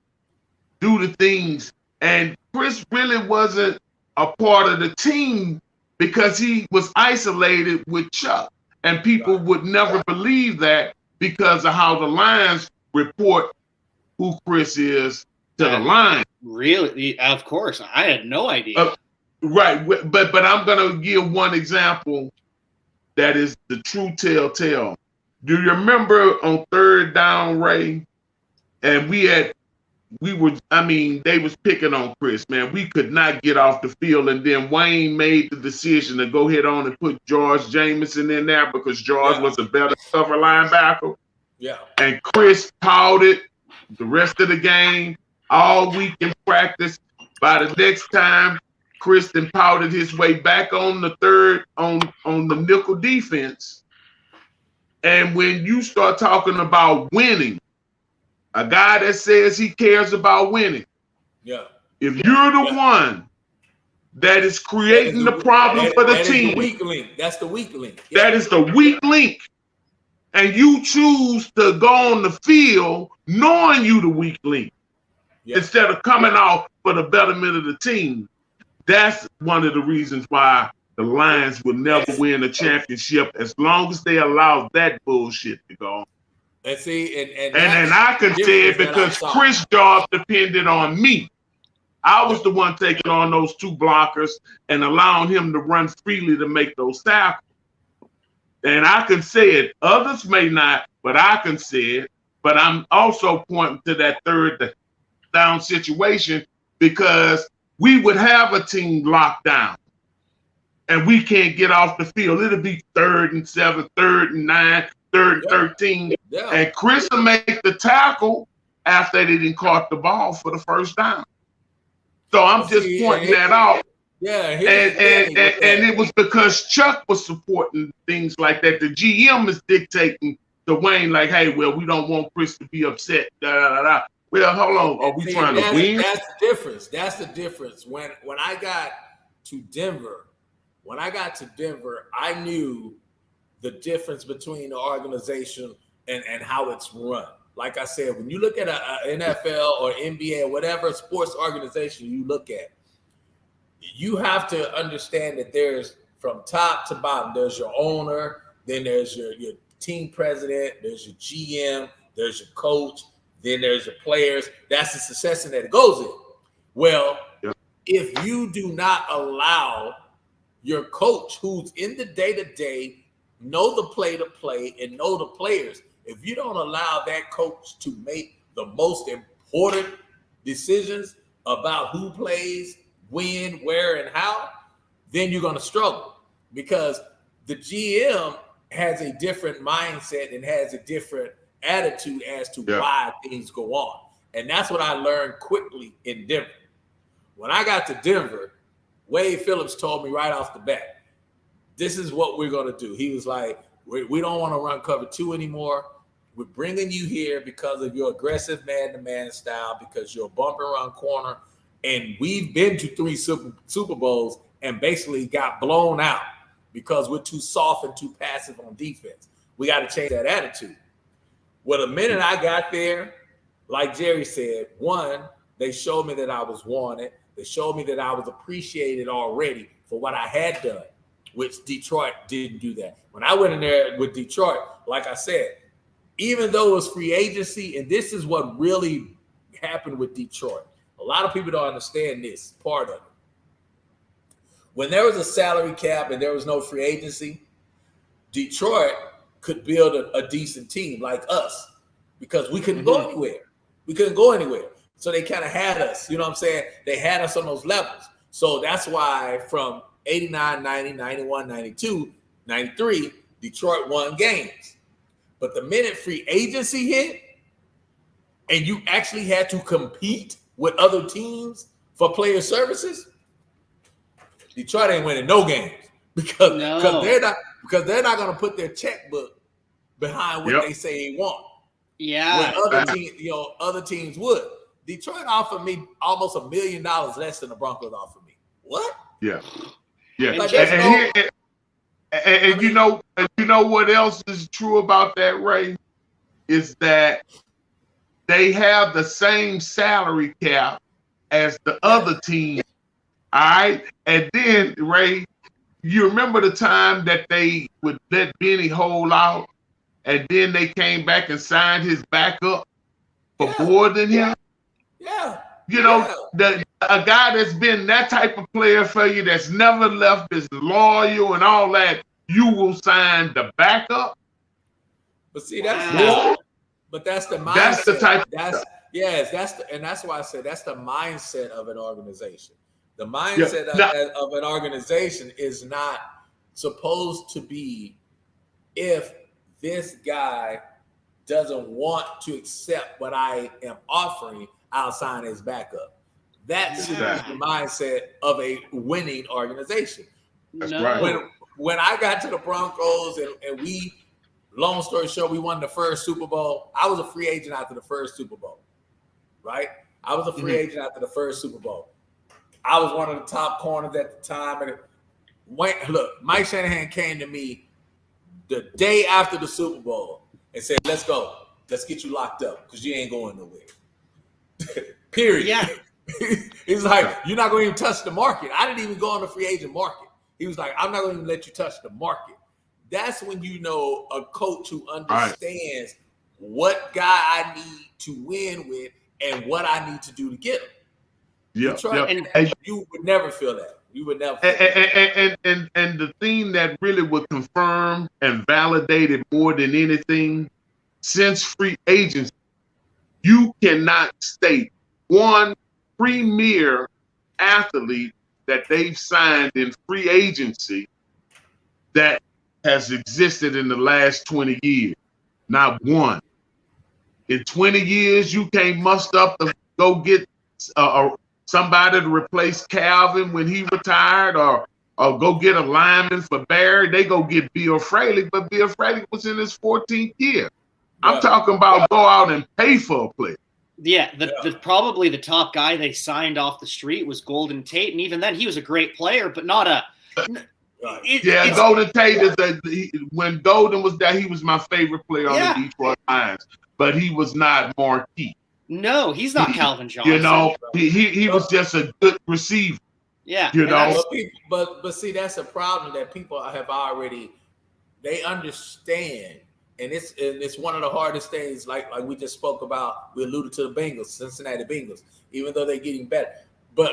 do the things. And Chris really wasn't a part of the team because he was isolated with Chuck, and people would never believe that because of how the Lions report who Chris is to the Lions. Really? Of course, I had no idea. But I'm gonna give one example that is the true telltale. Do you remember on third down, Ray? And they was picking on Chris, man. We could not get off the field. And then Wayne made the decision to go ahead on and put George Jameson in there because George was a better cover linebacker. And Chris pouted the rest of the game all week in practice. By the next time, Chris then pouted his way back on the third, on the nickel defense. And when you start talking about winning, a guy that says he cares about winning, if you're the one that is creating the problem for the team, that's the weak link. That is the weak link. And you choose to go on the field knowing you the weak link instead of coming off for the betterment of the team. That's one of the reasons why the Lions will never win a championship as long as they allow that bullshit to go on. And see, and I can say it because Chris' job depended on me. I was the one taking on those 2 blockers and allowing him to run freely to make those tackles. And I can say it. Others may not, but I can say it. But I'm also pointing to that third down situation because we would have a team locked down. And we can't get off the field. It'll be 3rd and 7, 3rd and 9, 3rd and 13. And Chris will make the tackle after they didn't caught the ball for the first down. So I'm just pointing that out. And it was because Chuck was supporting things like that. The GM is dictating Dwayne, like, hey, well, we don't want Chris to be upset. Da, da, da, da. Well, hold on. Are we trying to win? That's the difference. That's the difference. When I got to Denver, I knew the difference between the organization and how it's run. Like I said, when you look at an NFL or NBA or whatever sports organization you look at, you have to understand that there's from top to bottom, there's your owner, then there's your team president, there's your GM, there's your coach, then there's your players. That's the succession that it goes in. Well, if you do not allow your coach who's in the day-to-day, know the play-to-play and know the players, if you don't allow that coach to make the most important decisions about who plays, when, where, and how, then you're going to struggle because the GM has a different mindset and has a different attitude as to why things go on. And that's what I learned quickly in Denver. When I got to Denver, Wade Phillips told me right off the bat, this is what we're going to do. He was like, we don't want to run cover 2 anymore. We're bringing you here because of your aggressive man-to-man style, because you're a bump and run corner. And we've been to 3 Super Bowls and basically got blown out because we're too soft and too passive on defense. We got to change that attitude. Well, the minute I got there, like Jerry said, one, they showed me that I was wanted. They showed me that I was appreciated already for what I had done, which Detroit didn't do that. When I went in there with Detroit, like I said, even though it was free agency, and this is what really happened with Detroit. A lot of people don't understand this part of it. When there was a salary cap and there was no free agency, Detroit could build a decent team like us because we couldn't go anywhere. We couldn't go anywhere. So they kind of had us, you know what I'm saying? They had us on those levels. So that's why from 89, 90, 91, 92, 93, Detroit won games. But the minute free agency hit and you actually had to compete with other teams for player services, Detroit ain't winning no games because they're not going to put their checkbook behind what they say they want. Yeah, when other teams would. Detroit offered me almost $1 million less than the Broncos offered me. What? Yeah. Like, and you know what else is true about that, Ray? Is that they have the same salary cap as the other team. All right. And then, Ray, you remember the time that they would let Benny hold out and then they came back and signed his backup for more than him? Yeah. You know, a guy that's been that type of player for you, that's never left, is loyal and all that, you will sign the backup. But see, that's the mindset. That's the type. And that's why I said that's the mindset of an organization. The mindset of an organization is not supposed to be, if this guy doesn't want to accept what I am offering, I'll sign his backup. That should be the mindset of a winning organization. That's right. When I got to the Broncos and we, long story short, we won the first Super Bowl. I was a free agent after the first Super Bowl, right? I was a free agent after the first Super Bowl. I was one of the top corners at the time. And look, Mike Shanahan came to me the day after the Super Bowl and said, let's go. Let's get you locked up because you ain't going nowhere. Period. Yeah. He's like, you're not going to even touch the market. I didn't even go on the free agent market. He was like, I'm not going to even let you touch the market. That's when you know a coach who understands what guy I need to win with and what I need to do to get him. And you would never feel that. You would never feel that. And the thing that really would confirm and validate it more than anything, since free agency, you cannot state one premier athlete that they've signed in free agency that has existed in the last 20 years. Not one. In 20 years, you can't muster up to go get somebody to replace Calvin when he retired, or go get a lineman for Barry. They go get Bill Fraley, but Bill Fraley was in his 14th year. I'm talking about go out and pay for a player. Yeah, probably the top guy they signed off the street was Golden Tate, and even then he was a great player, but not a. Golden Tate when Golden was there, he was my favorite player on the Detroit Lions, but he was not marquee. No, he's not Calvin Johnson. You know, he was just a good receiver. Yeah, you know. But see, that's a problem that people have already. They understand. And it's one of the hardest things, like we just spoke about. We alluded to the Bengals, Cincinnati Bengals, even though they're getting better. But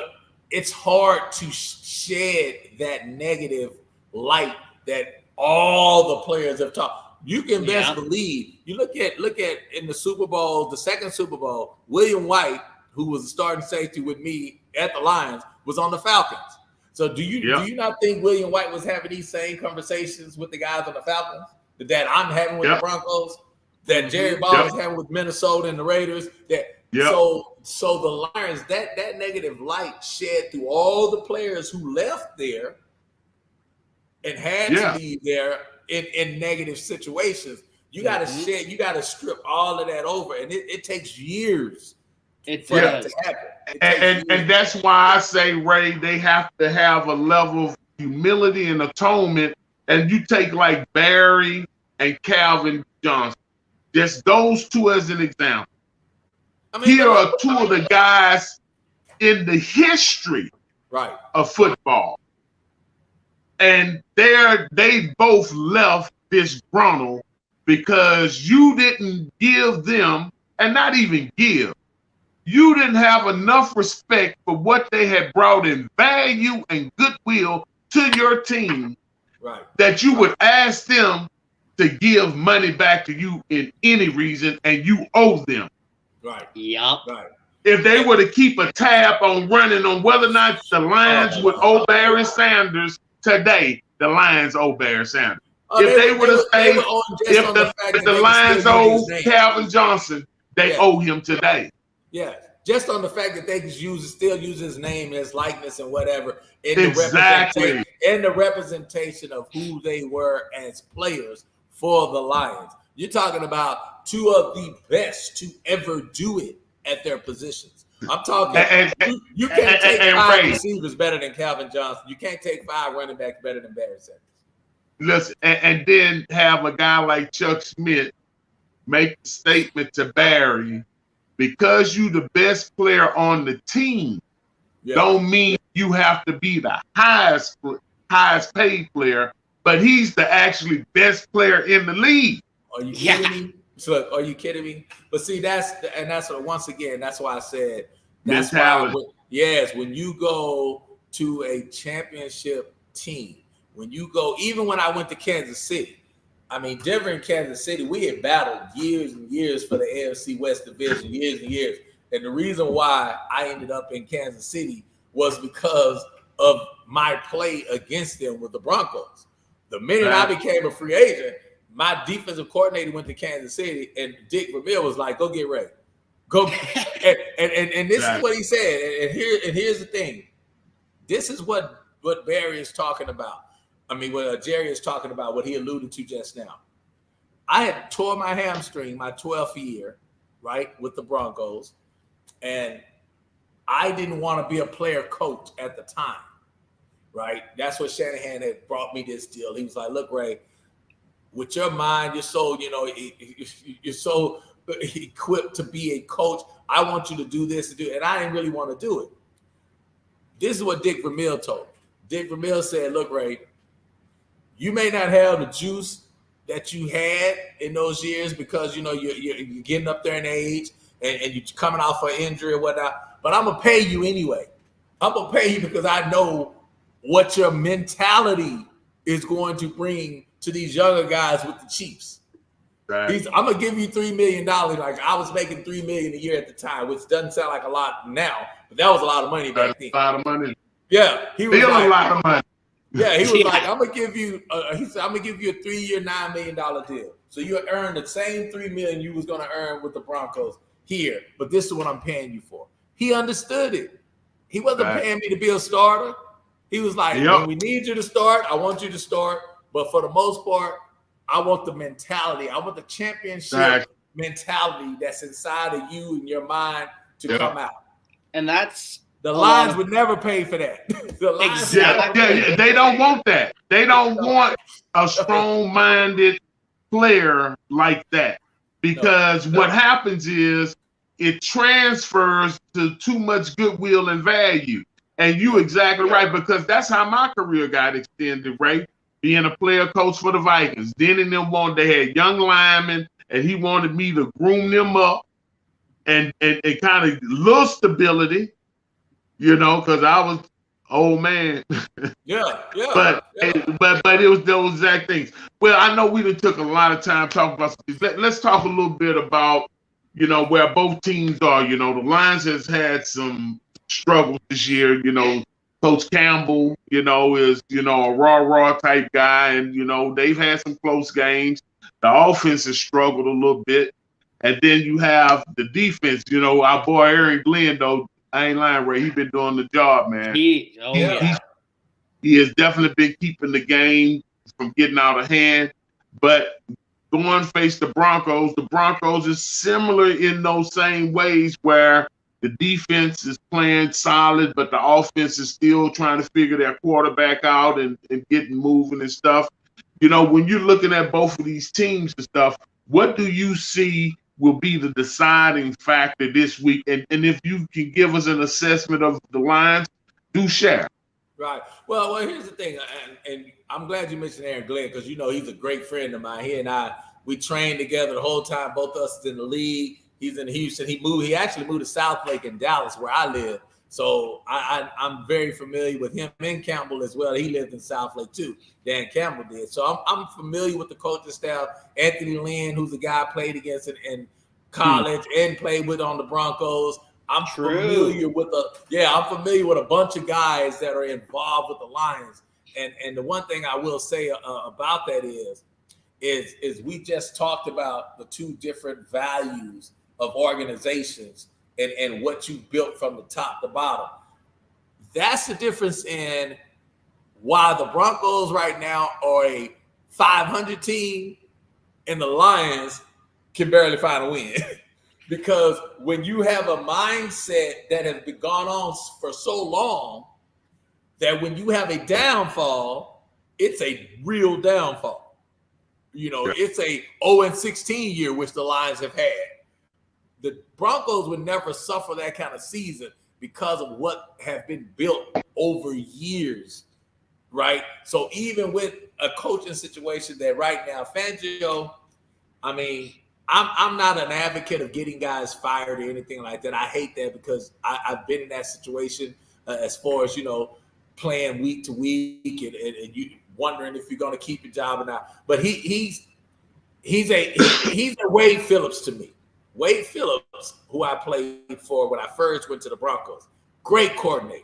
it's hard to shed that negative light that all the players have taught. You can best believe. You look at in the Super Bowl, the second Super Bowl, William White, who was a starting safety with me at the Lions, was on the Falcons. So do you not think William White was having these same conversations with the guys on the Falcons that I'm having with the Broncos, that Jerry Ball was having with Minnesota and the Raiders? So the Lions, that negative light shed through all the players who left there and had to leave there in negative situations. You got to shed, you got to strip all of that over, and it takes years for that to happen. And that's why I say, Ray, they have to have a level of humility and atonement. And you take like Barry and Calvin Johnson, just those two as an example. Here are two of the guys in the history of football. And they both left disgruntled because you didn't give them, and not even give, you didn't have enough respect for what they had brought in value and goodwill to your team. That you would ask them to give money back to you in any reason, and you owe them. If they were to keep a tab on running on whether or not the Lions would owe Barry Sanders today, the Lions owe Barry Sanders. If they would have stayed, if the Lions owe Calvin Johnson, they owe him today. Yeah. Just on the fact that they still use his name, his likeness, and whatever in the representation of who they were as players for the Lions. You're talking about two of the best to ever do it at their positions. I'm talking. You can't take five receivers better than Calvin Johnson. You can't take five running backs better than Barry Sanders. Listen, and then have a guy like Chuck Smith make a statement to Barry. Because you the best player on the team, don't mean you have to be the highest paid player, but he's the actually best player in the league. Are you kidding me? So, are you kidding me? But see, that's once again, that's why I said that's why. When you go to a championship team, when you go, even when I went to Kansas City. I mean, Denver and Kansas City, we had battled years and years for the AFC West division, years and years. And the reason why I ended up in Kansas City was because of my play against them with the Broncos. The minute I became a free agent, my defensive coordinator went to Kansas City, and Dick Vermeil was like, "Go get ready, go." and this is what he said. And here's the thing. This is what Barry is talking about. I mean, what Jerry is talking about, what he alluded to just now. I had tore my hamstring my 12th year, right, with the Broncos, and I didn't want to be a player coach at the time, right? That's what Shanahan had brought me this deal. He was like, "Look, Ray, with your mind, you're so, you're so equipped to be a coach. I want you to do this and do it." And I didn't really want to do it. This is what Dick Vermeil told me. Dick Vermeil said, "Look, Ray, you may not have the juice that you had in those years because, you're getting up there in age and you're coming off for injury or whatnot, but I'm going to pay you anyway. I'm going to pay you because I know what your mentality is going to bring to these younger guys with the Chiefs. Right. I'm going to give you $3 million. Like I was making $3 million a year at the time, which doesn't sound like a lot now, but that was a lot of money back then. A lot of money. Yeah. He was like, a lot of money. Yeah, he was like, "I'm gonna give you." He said, "I'm gonna give you a 3-year, $9 million deal. So you earn the same $3 million you was gonna earn with the Broncos here, but this is what I'm paying you for." He understood it. He wasn't paying me to be a starter. He was like, when we need you to start, I want you to start. But for the most part, I want the mentality. I want the championship mentality that's inside of you and your mind to come out. And that's the Lions would never pay for that. Yeah, they don't want that. They don't want a strong-minded player like that, because what happens is it transfers to too much goodwill and value. And you exactly right, because that's how my career got extended, right? Being a player coach for the Vikings. Then in them they had young linemen, and he wanted me to groom them up and kind of little stability, because I was old man. But it was those exact things. Well, I know we took a lot of time talking about these. Let's talk a little bit about, where both teams are. The Lions has had some struggles this year. Coach Campbell, is, a raw type guy, and, they've had some close games. The offense has struggled a little bit. And then you have the defense, our boy Aaron Glenn, though, I ain't lying, Ray, he's been doing the job, man. He has definitely been keeping the game from getting out of hand. But going face the Broncos is similar in those same ways, where the defense is playing solid, but the offense is still trying to figure their quarterback out and getting moving and stuff. When you're looking at both of these teams and stuff, what do you see will be the deciding factor this week? And if you can give us an assessment of the Lions, do share. Right. Well, here's the thing, and I'm glad you mentioned Aaron Glenn, because he's a great friend of mine. He and I, we trained together the whole time, both of us in the league. He's in Houston. He actually moved to South Lake in Dallas, where I live. So I'm very familiar with him and Campbell as well. He lived in South Lake too. Dan Campbell did. So I'm familiar with the coaching staff. Anthony Lynn, who's a guy I played against in college and played with on the Broncos. I'm familiar with I'm familiar with a bunch of guys that are involved with the Lions. And the one thing I will say about that is we just talked about the two different values of organizations and what you built from the top to bottom. That's the difference in why the Broncos right now are a 500 team and the Lions can barely find a win. Because when you have a mindset that has been gone on for so long, that when you have a downfall, it's a real downfall. It's a 0-16 year, which the Lions have had. The Broncos would never suffer that kind of season because of what have been built over years, right? So even with a coaching situation that right now, Fangio, I'm not an advocate of getting guys fired or anything like that. I hate that, because I've been in that situation as far as, playing week to week and you wondering if you're going to keep your job or not. But he's a Wade Phillips to me. Wade Phillips, who I played for when I first went to the Broncos, great coordinator.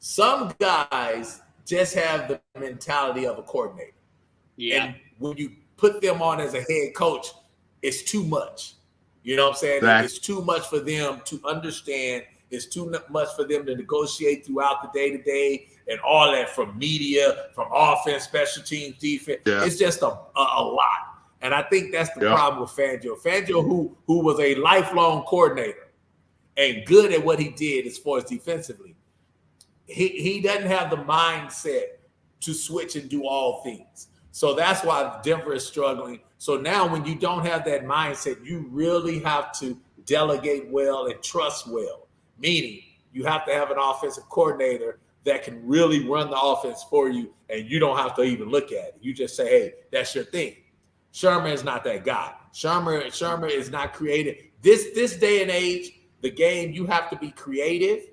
Some guys just have the mentality of a coordinator. Yeah. And when you put them on as a head coach, it's too much. You know what I'm saying? Right. It's too much for them to understand. It's too much for them to negotiate throughout the day-to-day and all that, from media, from offense, special teams, defense. Yeah. It's just a lot. And I think that's the problem with Fangio. Fangio, who was a lifelong coordinator and good at what he did as far as defensively, he doesn't have the mindset to switch and do all things. So that's why Denver is struggling. So now when you don't have that mindset, you really have to delegate well and trust well, meaning you have to have an offensive coordinator that can really run the offense for you, and you don't have to even look at it. You just say, hey, that's your thing. Sherman is not that guy. Sherman is not creative. This day and age, the game, you have to be creative.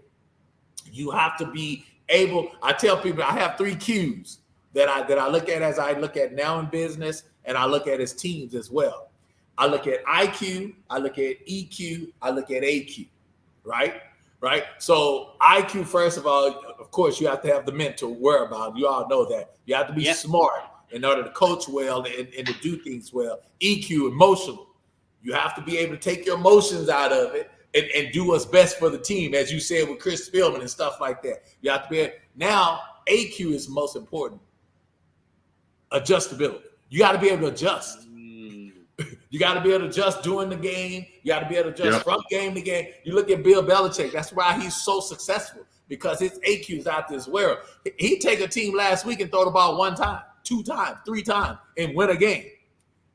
You have to be able. I tell people I have 3 Qs that I look at as I look at now in business, and I look at as teams as well. I look at IQ, I look at EQ, I look at AQ, right? So IQ, first of all, of course, you have to have the mental whereby. You all know that. You have to be smart in order to coach well and to do things well. EQ, emotional. You have to be able to take your emotions out of it and do what's best for the team, as you said with Chris Spielman and stuff like that. You have to be now. AQ is most important. Adjustability. You got to be able to adjust. You got to be able to adjust during the game. You got to be able to adjust from game to game. You look at Bill Belichick. That's why he's so successful, because his AQ is out this world. He take a team last week and throw the ball 1 time, 2 times, 3 times, and win a game,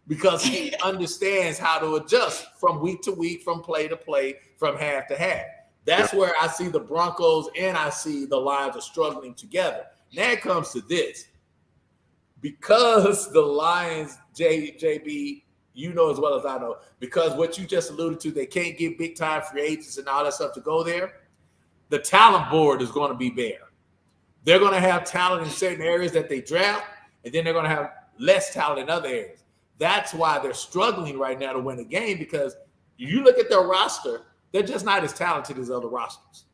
because he understands how to adjust from week to week, from play to play, from half to half. That's where I see the Broncos and I see the Lions are struggling together. Now it comes to this. Because the Lions, JB, you know as well as I know, because what you just alluded to, they can't get big-time free agents and all that stuff to go there, the talent board is going to be bare. They're going to have talent in certain areas that they draft, and then they're going to have less talent in other areas. That's why they're struggling right now to win a game, because you look at their roster, they're just not as talented as other rosters.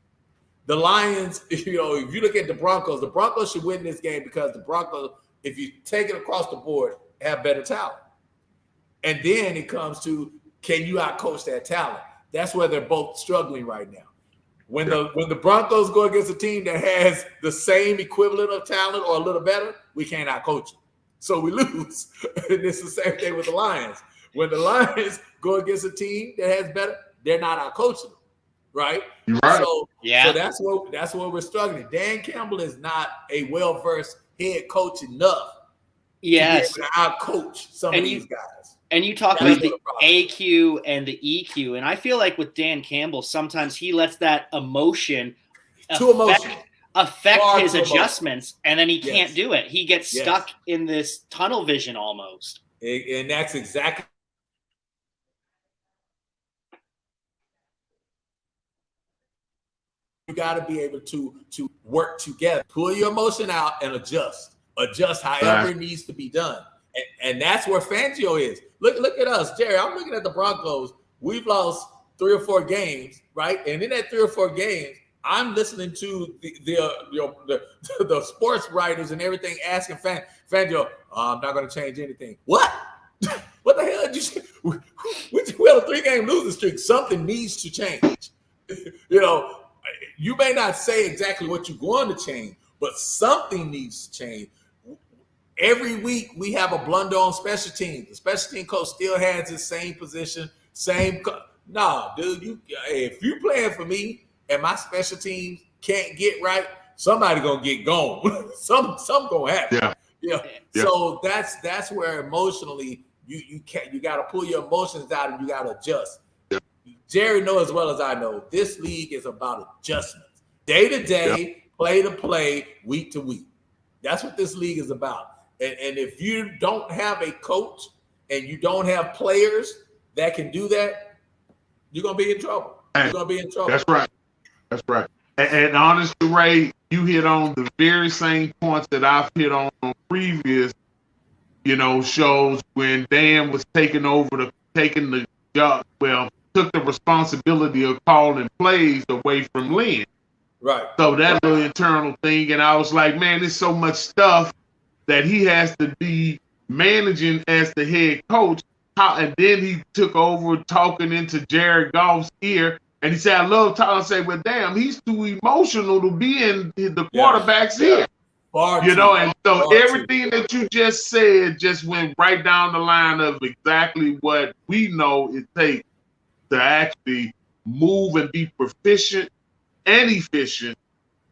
The Lions, if you look at the Broncos should win this game, because the Broncos, if you take it across the board, have better talent. And then it comes to, can you outcoach that talent? That's where they're both struggling right now. When the Broncos go against a team that has the same equivalent of talent or a little better, we can't outcoach them. So we lose. And it's the same thing with the Lions. When the Lions go against a team that has better, they're not outcoaching them, right? Right. So that's where we're struggling. Dan Campbell is not a well-versed head coach enough to be able to outcoach some of these guys. And you talk about the AQ and the EQ, and I feel like with Dan Campbell, sometimes he lets that emotion affect his adjustments, and then he can't do it. He gets stuck in this tunnel vision almost. And that's exactly. You got to be able to work together, pull your emotion out and adjust however it needs to be done. And that's where Fangio is. Look at us, Jerry. I'm looking at the Broncos. We've lost 3 or 4 games, right? And in that 3 or 4 games, I'm listening to the sports writers and everything asking Fangio, I'm not going to change anything. What? What the hell did you say? We had a 3-game losing streak. Something needs to change. You may not say exactly what you're going to change, but something needs to change. Every week we have a blunder on special teams. The special team coach still has his same position, Nah, dude, if you're playing for me and my special teams can't get right, somebody gonna get gone. Some gonna happen. Yeah. So that's where emotionally you got to pull your emotions out and you got to adjust. Jerry knows as well as I know, this league is about adjustments. Day to day, play to play, week to week. That's what this league is about. And if you don't have a coach and you don't have players that can do that, you're going to be in trouble. You're going to be in trouble. That's right. And honestly, Ray, you hit on the very same points that I've hit on previous, shows when Dan was taking the job. Well, took the responsibility of calling plays away from Lynn. Right. So that little internal thing, and I was like, man, there's so much stuff that he has to be managing as the head coach. And then he took over talking into Jared Goff's ear, and he said, I love talking. I said, well, damn, he's too emotional to be in the quarterback's ear. And so everything that you just said just went right down the line of exactly what we know it takes to actually move and be proficient and efficient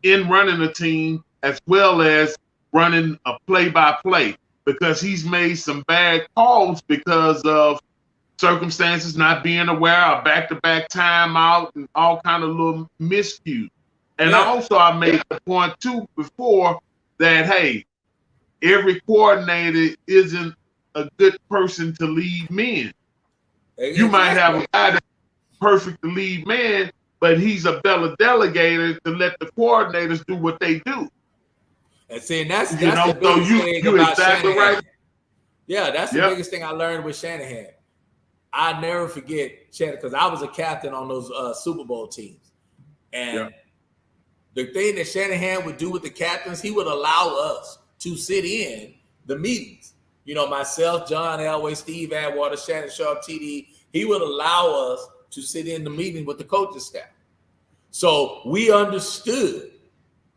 in running a team, as well as running a play-by-play, because he's made some bad calls because of circumstances, not being aware of back-to-back timeout and all kind of little miscues. And also I made the point too before that, hey, every coordinator isn't a good person to lead men. You might have a guy that's perfect to lead man, but he's a better delegator to let the coordinators do what they do. And see, that's the biggest thing about exactly Shanahan. Right. Yeah, that's the biggest thing I learned with Shanahan. I never forget Shanahan, because I was a captain on those Super Bowl teams. And the thing that Shanahan would do with the captains, he would allow us to sit in the meetings. Myself, John Elway, Steve Atwater, Shannon Sharp, TD, he would allow us to sit in the meeting with the coaching staff. So we understood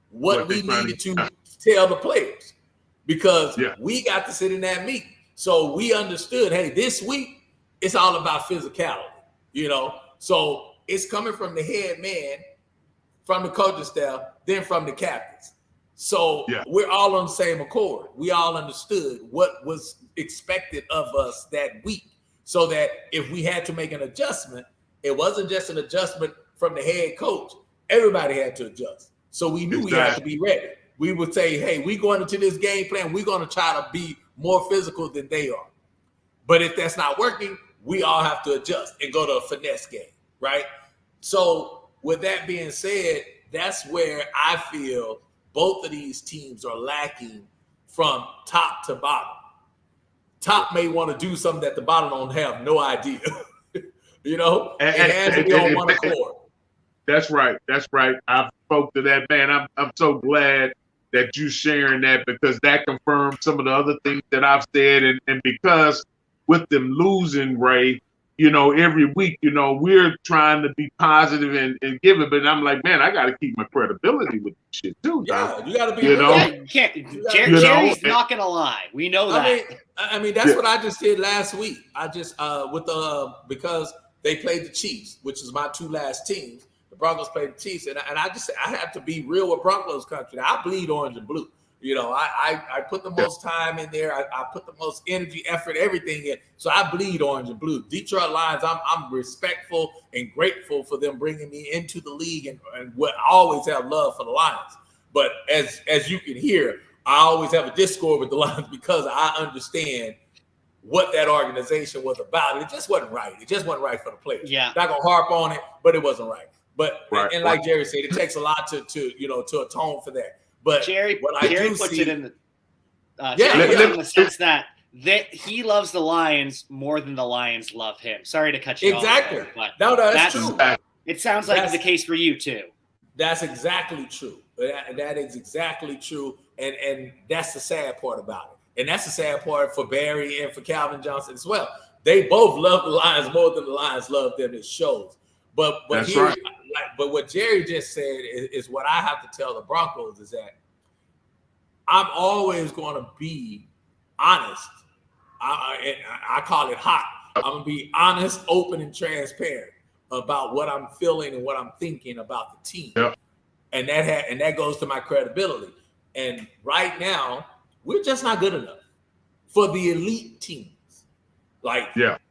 what we needed to tell the players because we got to sit in that meeting. So we understood, hey, this week it's all about physicality, So it's coming from the head man, from the coaching staff, then from the captains. So we're all on the same accord. We all understood what was expected of us that week, so that if we had to make an adjustment, it wasn't just an adjustment from the head coach. Everybody had to adjust. So we knew we had to be ready. We would say, hey, we going into this game plan, we're going to try to be more physical than they are. But if that's not working, we all have to adjust and go to a finesse game, right? So with that being said, that's where I feel both of these teams are lacking from top to bottom. Top may want to do something that the bottom don't have no idea. It has to be on one accord. That's right. I spoke to that, man. I'm so glad that you sharing that, because that confirms some of the other things that I've said. And because with them losing, Ray, every week, we're trying to be positive and give it. But I'm like, man, I got to keep my credibility with this shit too. Yeah, you got to be real. Jerry's not going to lie. We know that. I mean, that's what I just did last week. I just, because they played the Chiefs, which is my two last teams. The Broncos played the Chiefs. And I have to be real with Broncos country. I bleed orange and blue. I put the most time in there. I put the most energy, effort, everything in. So I bleed orange and blue. Detroit Lions, I'm respectful and grateful for them bringing me into the league and what I always have love for the Lions. But as you can hear, I always have a discord with the Lions because I understand what that organization was about. It just wasn't right. It just wasn't right for the players. Yeah. Not gonna harp on it, but it wasn't right. But and like Jerry said, it takes a lot to atone for that. But Jerry puts it in the in the sense that he loves the Lions more than the Lions love him. Sorry to cut you off. Exactly. But that's true. It sounds like the case for you too. That's exactly true. That is exactly true. And that's the sad part about it. And that's the sad part for Barry and for Calvin Johnson as well. They both love the Lions more than the Lions love them. It shows. But what Jerry just said is what I have to tell the Broncos is that I'm always going to be honest. I call it hot. I'm going to be honest, open, and transparent about what I'm feeling and what I'm thinking about the team. Yep. And that goes to my credibility. And right now, we're just not good enough for the elite teams.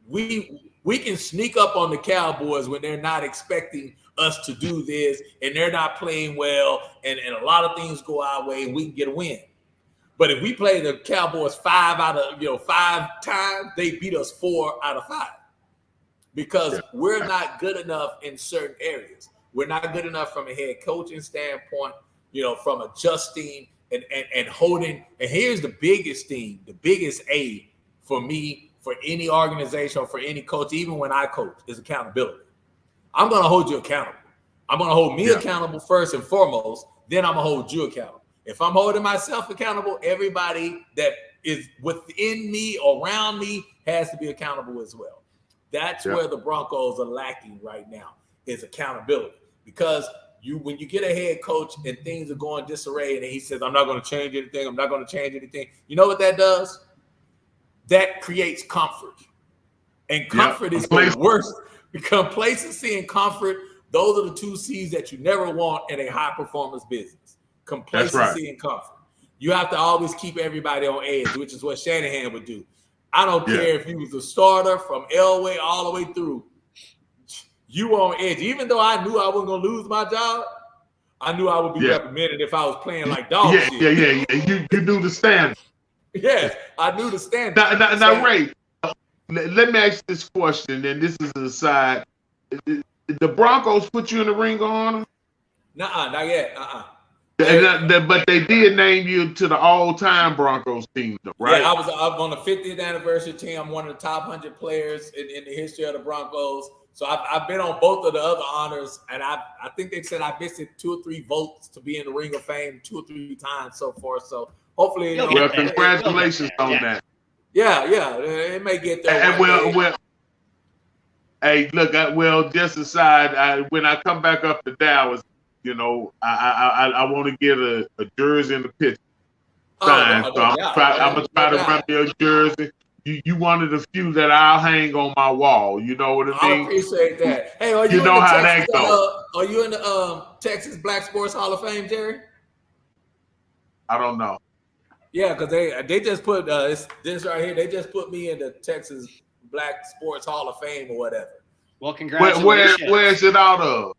We can sneak up on the Cowboys when they're not expecting us to do this and they're not playing well and a lot of things go our way and we can get a win. But if we play the Cowboys 5 times, they beat us 4 out of 5 because we're not good enough in certain areas. We're not good enough from a head coaching standpoint, from adjusting and holding. And here's the biggest thing, the biggest aid for me, for any organization or for any coach, even when I coach, is accountability. I'm going to hold you accountable. I'm going to hold me accountable first and foremost. Then I'm going to hold you accountable. If I'm holding myself accountable, everybody that is within me, around me, has to be accountable as well. That's where the Broncos are lacking right now, is accountability. Because when you get a head coach and things are going disarray and he says, I'm not going to change anything, you know what that does? That creates comfort. And comfort is the worst. Complacency and comfort, those are the two C's that you never want in a high-performance business. Complacency and comfort. You have to always keep everybody on edge, which is what Shanahan would do. I don't care if he was a starter from Elway all the way through. You on edge. Even though I knew I wasn't going to lose my job, I knew I would be reprimanded if I was playing like dog shit. You knew the standard. Yes, I knew the standard. Now, Ray, let me ask this question, and this is an aside. The Broncos put you in the ring on? Nuh-uh, not yet. But they did name you to the all-time Broncos team, right? Yeah, I was on the 50th anniversary team. I'm one of the top 100 players in the history of the Broncos. So I've been on both of the other honors, and I think they said I missed 2 or 3 votes to be in the Ring of Fame 2 or 3 times so far. So hopefully, congratulations on that. Yeah, it may get there. And Hey, look, just aside, when I come back up to Dallas, I want to get a jersey and a picture signed. So I'm gonna try to run me a jersey. You one of the few that I'll hang on my wall. You know what I mean? I appreciate that. Hey, are you, you know in the how Texas, that goes. Are you in the Texas Black Sports Hall of Fame, Jerry? I don't know. Yeah, because they just put this right here. They just put me in the Texas Black Sports Hall of Fame or whatever. Well, congratulations. Where is it out of?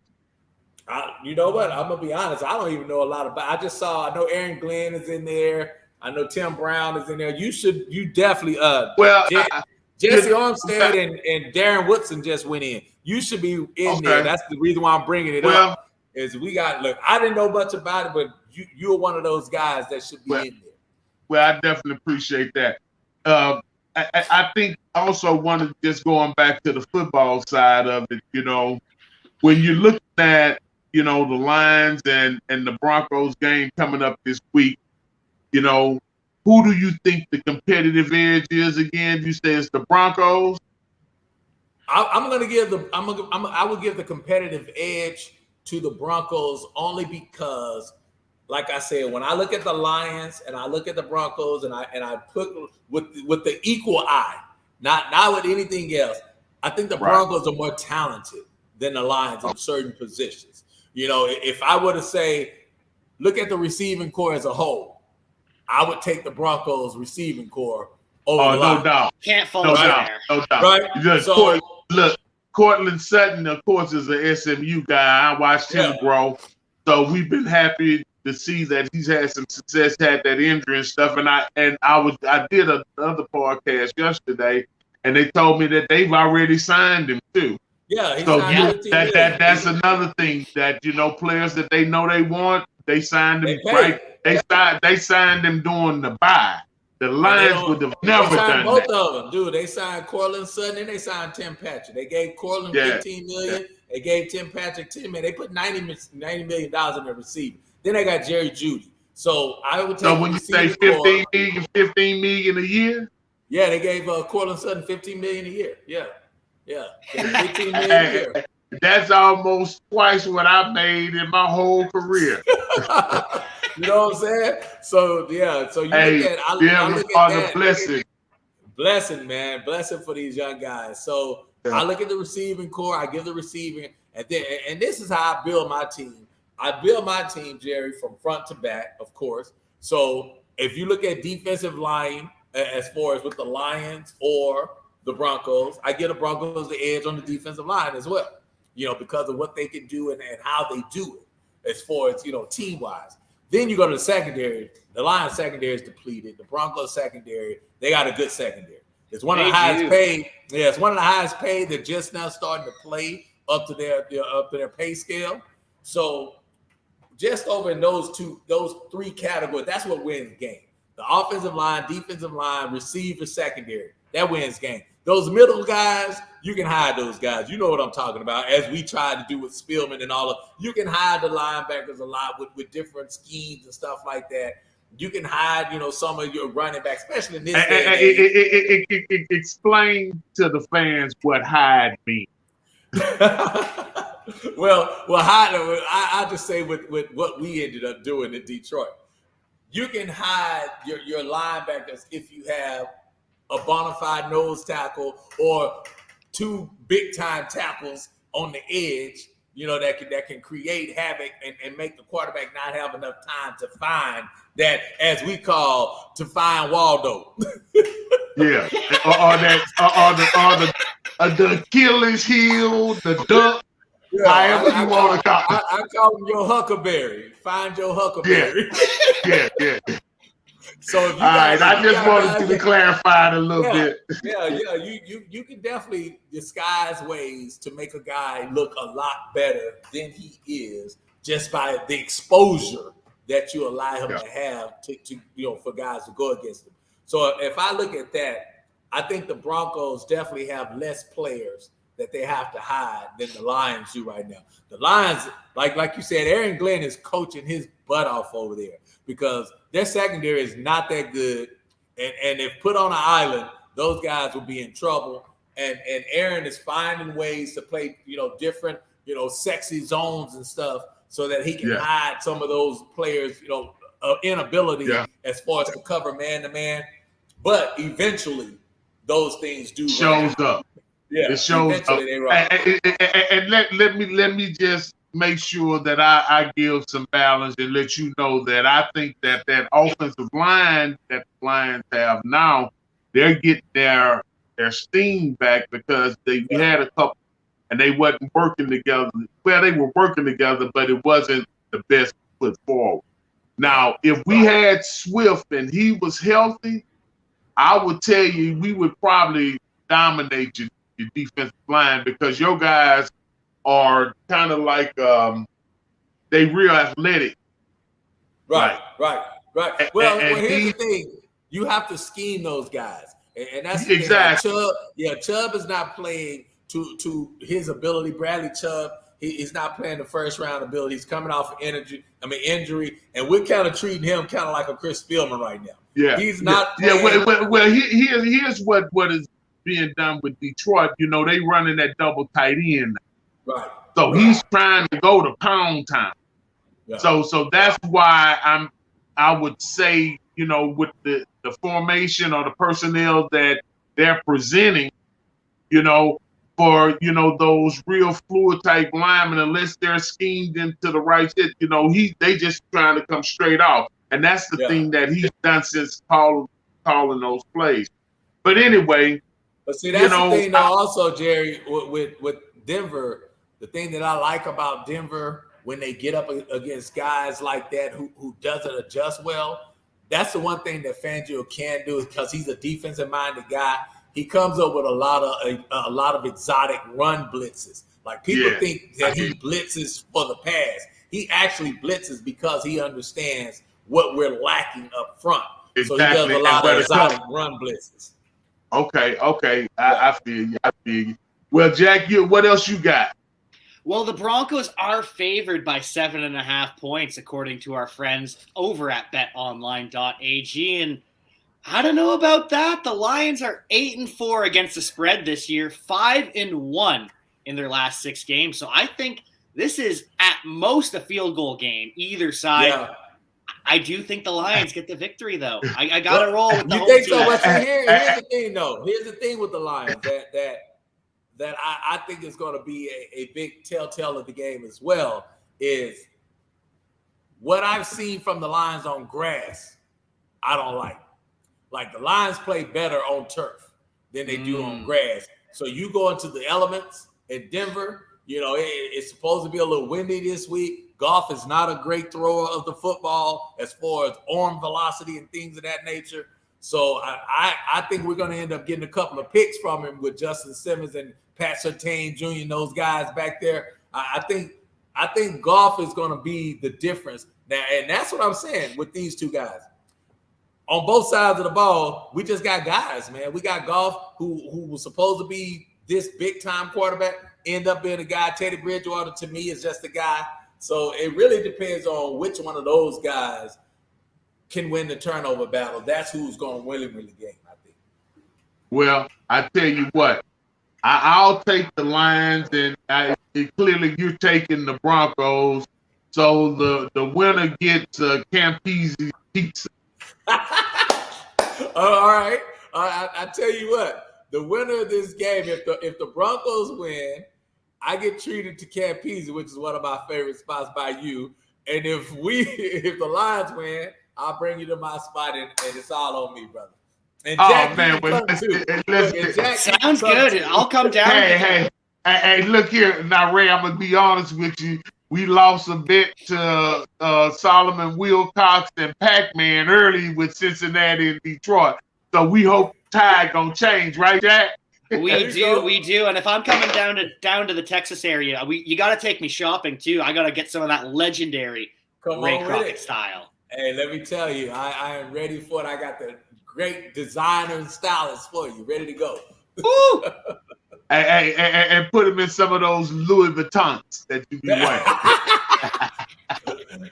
You know what? I'm gonna be honest. I don't even know a lot about. I know Aaron Glenn is in there. I know Tim Brown is in there. You definitely Jesse Armstead and Darren Woodson just went in. You should be in there. That's the reason why I'm bringing it up. Is I didn't know much about it, but you're one of those guys that should be in there. Well, I definitely appreciate that. I think also one of just going back to the football side of it, when you look at, the Lions and the Broncos game coming up this week, who do you think the competitive edge is again? You say it's the Broncos? I would give the competitive edge to the Broncos only because, like I said, when I look at the Lions and I look at the Broncos and I put with the equal eye, not with anything else, I think the Broncos are more talented than the Lions in certain positions. If I were to say, look at the receiving core as a whole, I would take the Broncos receiving core over the Lions. No doubt. Can't fall there. No doubt. Right? Look, Cortland Sutton, of course, is an SMU guy. I watched him grow. So we've been happy to see that he's had some success, had that injury and stuff. And I did another podcast yesterday, and they told me that they've already signed him too. Yeah, that's another thing that players that they know they want, they signed them right. They signed them during the bye. The Lions would have never done both that. of them, dude. They signed Cortland Sutton and they signed Tim Patrick. They gave Cortland $15 million. They gave Tim Patrick $10 million. They put $90 million in the receiver. Then they got Jerry Jeudy. So I would take. So when you say 15 million a year, yeah, they gave Cortland Sutton $15 million a year. Yeah. 15 million a year. That's almost twice what I made in my whole career. You know what I'm saying? So yeah. So you look at that blessing. Blessing, man. Blessing for these young guys. So I look at the receiving core. I give the receiving, and this is how I build my team. I build my team, Jerry, from front to back, of course. So if you look at defensive line, as far as with the Lions or the Broncos, I give the Broncos the edge on the defensive line as well, because of what they can do and how they do it as far as, team-wise. Then you go to the secondary. The Lions secondary is depleted. The Broncos secondary, they got a good secondary. It's one of the highest paid. Yeah, it's one of the highest paid. They're just now starting to play up to their pay scale. So just over in those three categories, that's what wins game. The offensive line, defensive line, receiver, secondary. That wins game. Those middle guys, you can hide those guys. You know what I'm talking about. As we tried to do with Spielman and all of, you can hide the linebackers a lot with different schemes and stuff like that. You can hide, some of your running backs, especially in this day. Explain to the fans what hide means. well, hide. I just say with what we ended up doing in Detroit. You can hide your linebackers if you have a bona fide nose tackle or two big time tackles on the edge, that can create havoc and make the quarterback not have enough time to find that, as we call, to find Waldo. Yeah, or the Achilles heel, the duck. Yeah, however you want to call it. I call him your Huckleberry. Find your Huckleberry. Yeah. So if you I just wanted to clarify it a little bit. Yeah. You can definitely disguise ways to make a guy look a lot better than he is just by the exposure that you allow him to have to for guys to go against him. So if I look at that, I think the Broncos definitely have less players that they have to hide than the Lions do right now. The Lions, like you said, Aaron Glenn is coaching his butt off over there because their secondary is not that good. And if put on an island, those guys will be in trouble. and Aaron is finding ways to play, different, sexy zones and stuff so that he can hide some of those players, inability as far as to cover man to man. But eventually, those things do shows up. Yeah, it shows up. And let me just make sure that I give some balance and let you know that I think that offensive line that the Lions have now, they're getting their steam back because we had a couple and they wasn't working together. Well, they were working together, but it wasn't the best foot forward. Now, if we had Swift and he was healthy, I would tell you we would probably dominate your defensive line because your guys are kind of like they real athletic. Right. Well, here's the thing: you have to scheme those guys, and that's the exactly. Thing. Chubb is not playing to his ability. Bradley Chubb, he's not playing the first round ability. He's coming off of injury, and we're kind of treating him kind of like a Chris Spielman right now. Yeah, he's not. Yeah, well, here's what is being done with Detroit. They running that double tight end. Right. So he's trying to go to pound time. Yeah. So that's why I would say, with the formation or the personnel that they're presenting, for those real fluid type linemen, unless they're schemed into the right shit, they just trying to come straight off. And that's the thing that he's done since calling those plays. But anyway, but see, that's the thing though, also, Jerry, with Denver. The thing that I like about Denver when they get up against guys like that who doesn't adjust well, that's the one thing that Fangio can do because he's a defensive-minded guy. He comes up with a lot of exotic run blitzes. Like people think that he blitzes for the pass. He actually blitzes because he understands what we're lacking up front. Exactly. So he does a lot of exotic run blitzes. Okay. I feel you. Well, Jack, what else you got? Well, the Broncos are favored by 7.5 points, according to our friends over at betonline.ag. And I don't know about that. The Lions are 8-4 against the spread this year, 5-1 in their last 6 games. So I think this is at most a field goal game, either side. Yeah. I do think the Lions get the victory, though. I got to roll with the home team. You think so? But here's the thing, though. Here's the thing with the Lions that I think is going to be a big telltale of the game as well is what I've seen from the Lions on grass, I don't like. Like the Lions play better on turf than they do on grass. So you go into the elements in Denver, it's supposed to be a little windy this week. Goff is not a great thrower of the football as far as arm velocity and things of that nature. So I think we're going to end up getting a couple of picks from him with Justin Simmons and Pat Surtain Jr. and those guys back there. I think Goff is going to be the difference now, and that's what I'm saying with these two guys. On both sides of the ball, we just got guys, man. We got Goff who was supposed to be this big time quarterback, end up being a guy. Teddy Bridgewater to me is just a guy. So it really depends on which one of those guys can win the turnover battle. That's who's going to really win the game, I think. Well, I tell you what, I'll take the Lions, and clearly you're taking the Broncos. So the winner gets Campese pizza. All right. I tell you what, the winner of this game, if the Broncos win, I get treated to Campese, which is one of my favorite spots by you. And if the Lions win, I'll bring you to my spot, and it's all on me, brother. And Jack, sounds good. I'll come down. Hey, look here. Now, Ray, I'm going to be honest with you. We lost a bit to Solomon Wilcox and Pac-Man early with Cincinnati and Detroit. So we hope tide going to change, right, Jack? We do. And if I'm coming down to the Texas area, you got to take me shopping, too. I got to get some of that legendary Ray Crockett style. Hey, let me tell you, I am ready for it. I got the great designer and stylist for you, ready to go. Woo! And put them in some of those Louis Vuittons that you be wearing.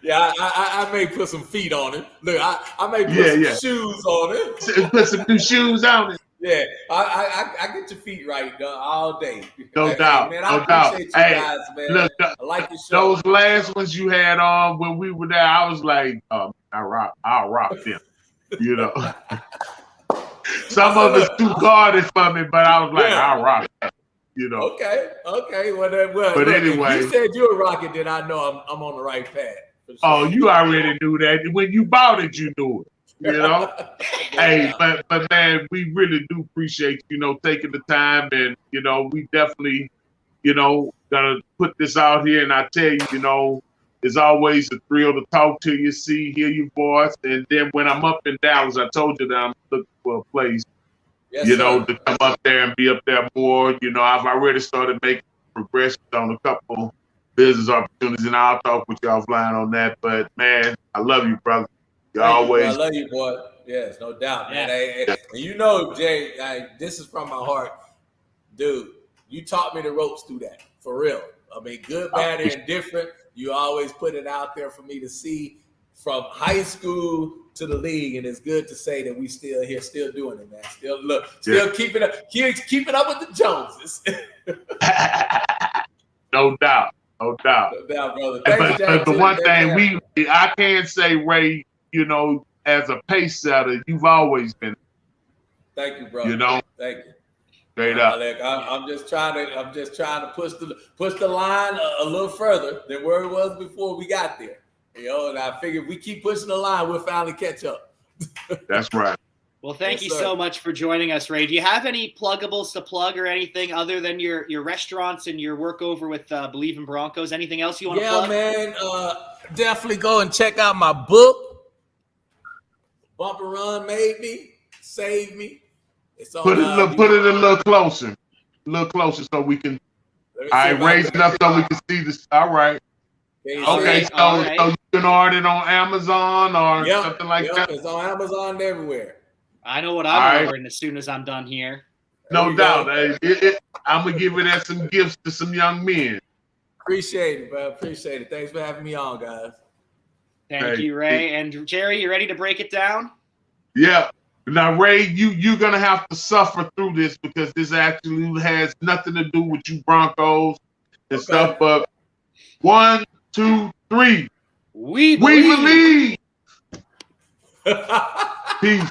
Yeah, I may put some feet on it. Look, I may put some shoes on it. Put some new shoes on it. Yeah, I get your feet right all day. No doubt, man, no I doubt. appreciate you Hey, guys, man. look, I like your show. those last ones you had on when we were there, I was like, I'll rock them. You know, some of it's too guarded for me, but I was like, I'll rock that. You know. Okay. Well, but look, anyway, if you said you're a rocket, then I know I'm on the right path. Sure. Oh, you already knew that. When you bought it, you knew it. You know. Hey, but man, we really do appreciate taking the time, and we definitely gonna put this out here. And I tell you, it's always a thrill to talk to you, hear your voice, and then when I'm up in Dallas, I told you that I'm looking for a place. Yes, to come up there and be up there more. I've already started making progression on a couple business opportunities, and I'll talk with you offline on that. But man, I love you, brother. I love you, boy. Yes, no doubt, man. Hey, Jay, this is from my heart, dude. You taught me the ropes through that, for real. I mean, good, bad, and indifferent. You always put it out there for me to see from high school to the league, and it's good to say that we still here, still doing it, man. Still keeping up with the Joneses. No doubt, brother. Thanks, but the one thing I can say, Ray, as a pace setter, you've always been. Thank you, brother. Thank you. Straight up. I'm just trying to push the line a little further than where it was before we got there. And I figure if we keep pushing the line, we'll finally catch up. That's right. Well, thank you so much for joining us, Ray. Do you have any pluggables to plug or anything other than your restaurants and your work over with Believe in Broncos? Anything else you want to plug? Yeah, man. Definitely go and check out my book. Bump and Run Made Me, Save Me. It's on, put it a little closer. So we can. Raise it up so we can see this. All right. Okay, so you can order it on Amazon or something like that? It's on Amazon and everywhere. I know what I'm ordering as soon as I'm done here. No doubt. I'm going to give it as some gifts to some young men. Appreciate it, bro. Appreciate it. Thanks for having me on, guys. Thank you, Ray. And Jerry, you ready to break it down? Yeah. Now, Ray, you're going to have to suffer through this because this actually has nothing to do with you Broncos and stuff, but 1, 2, 3. We believe. Peace.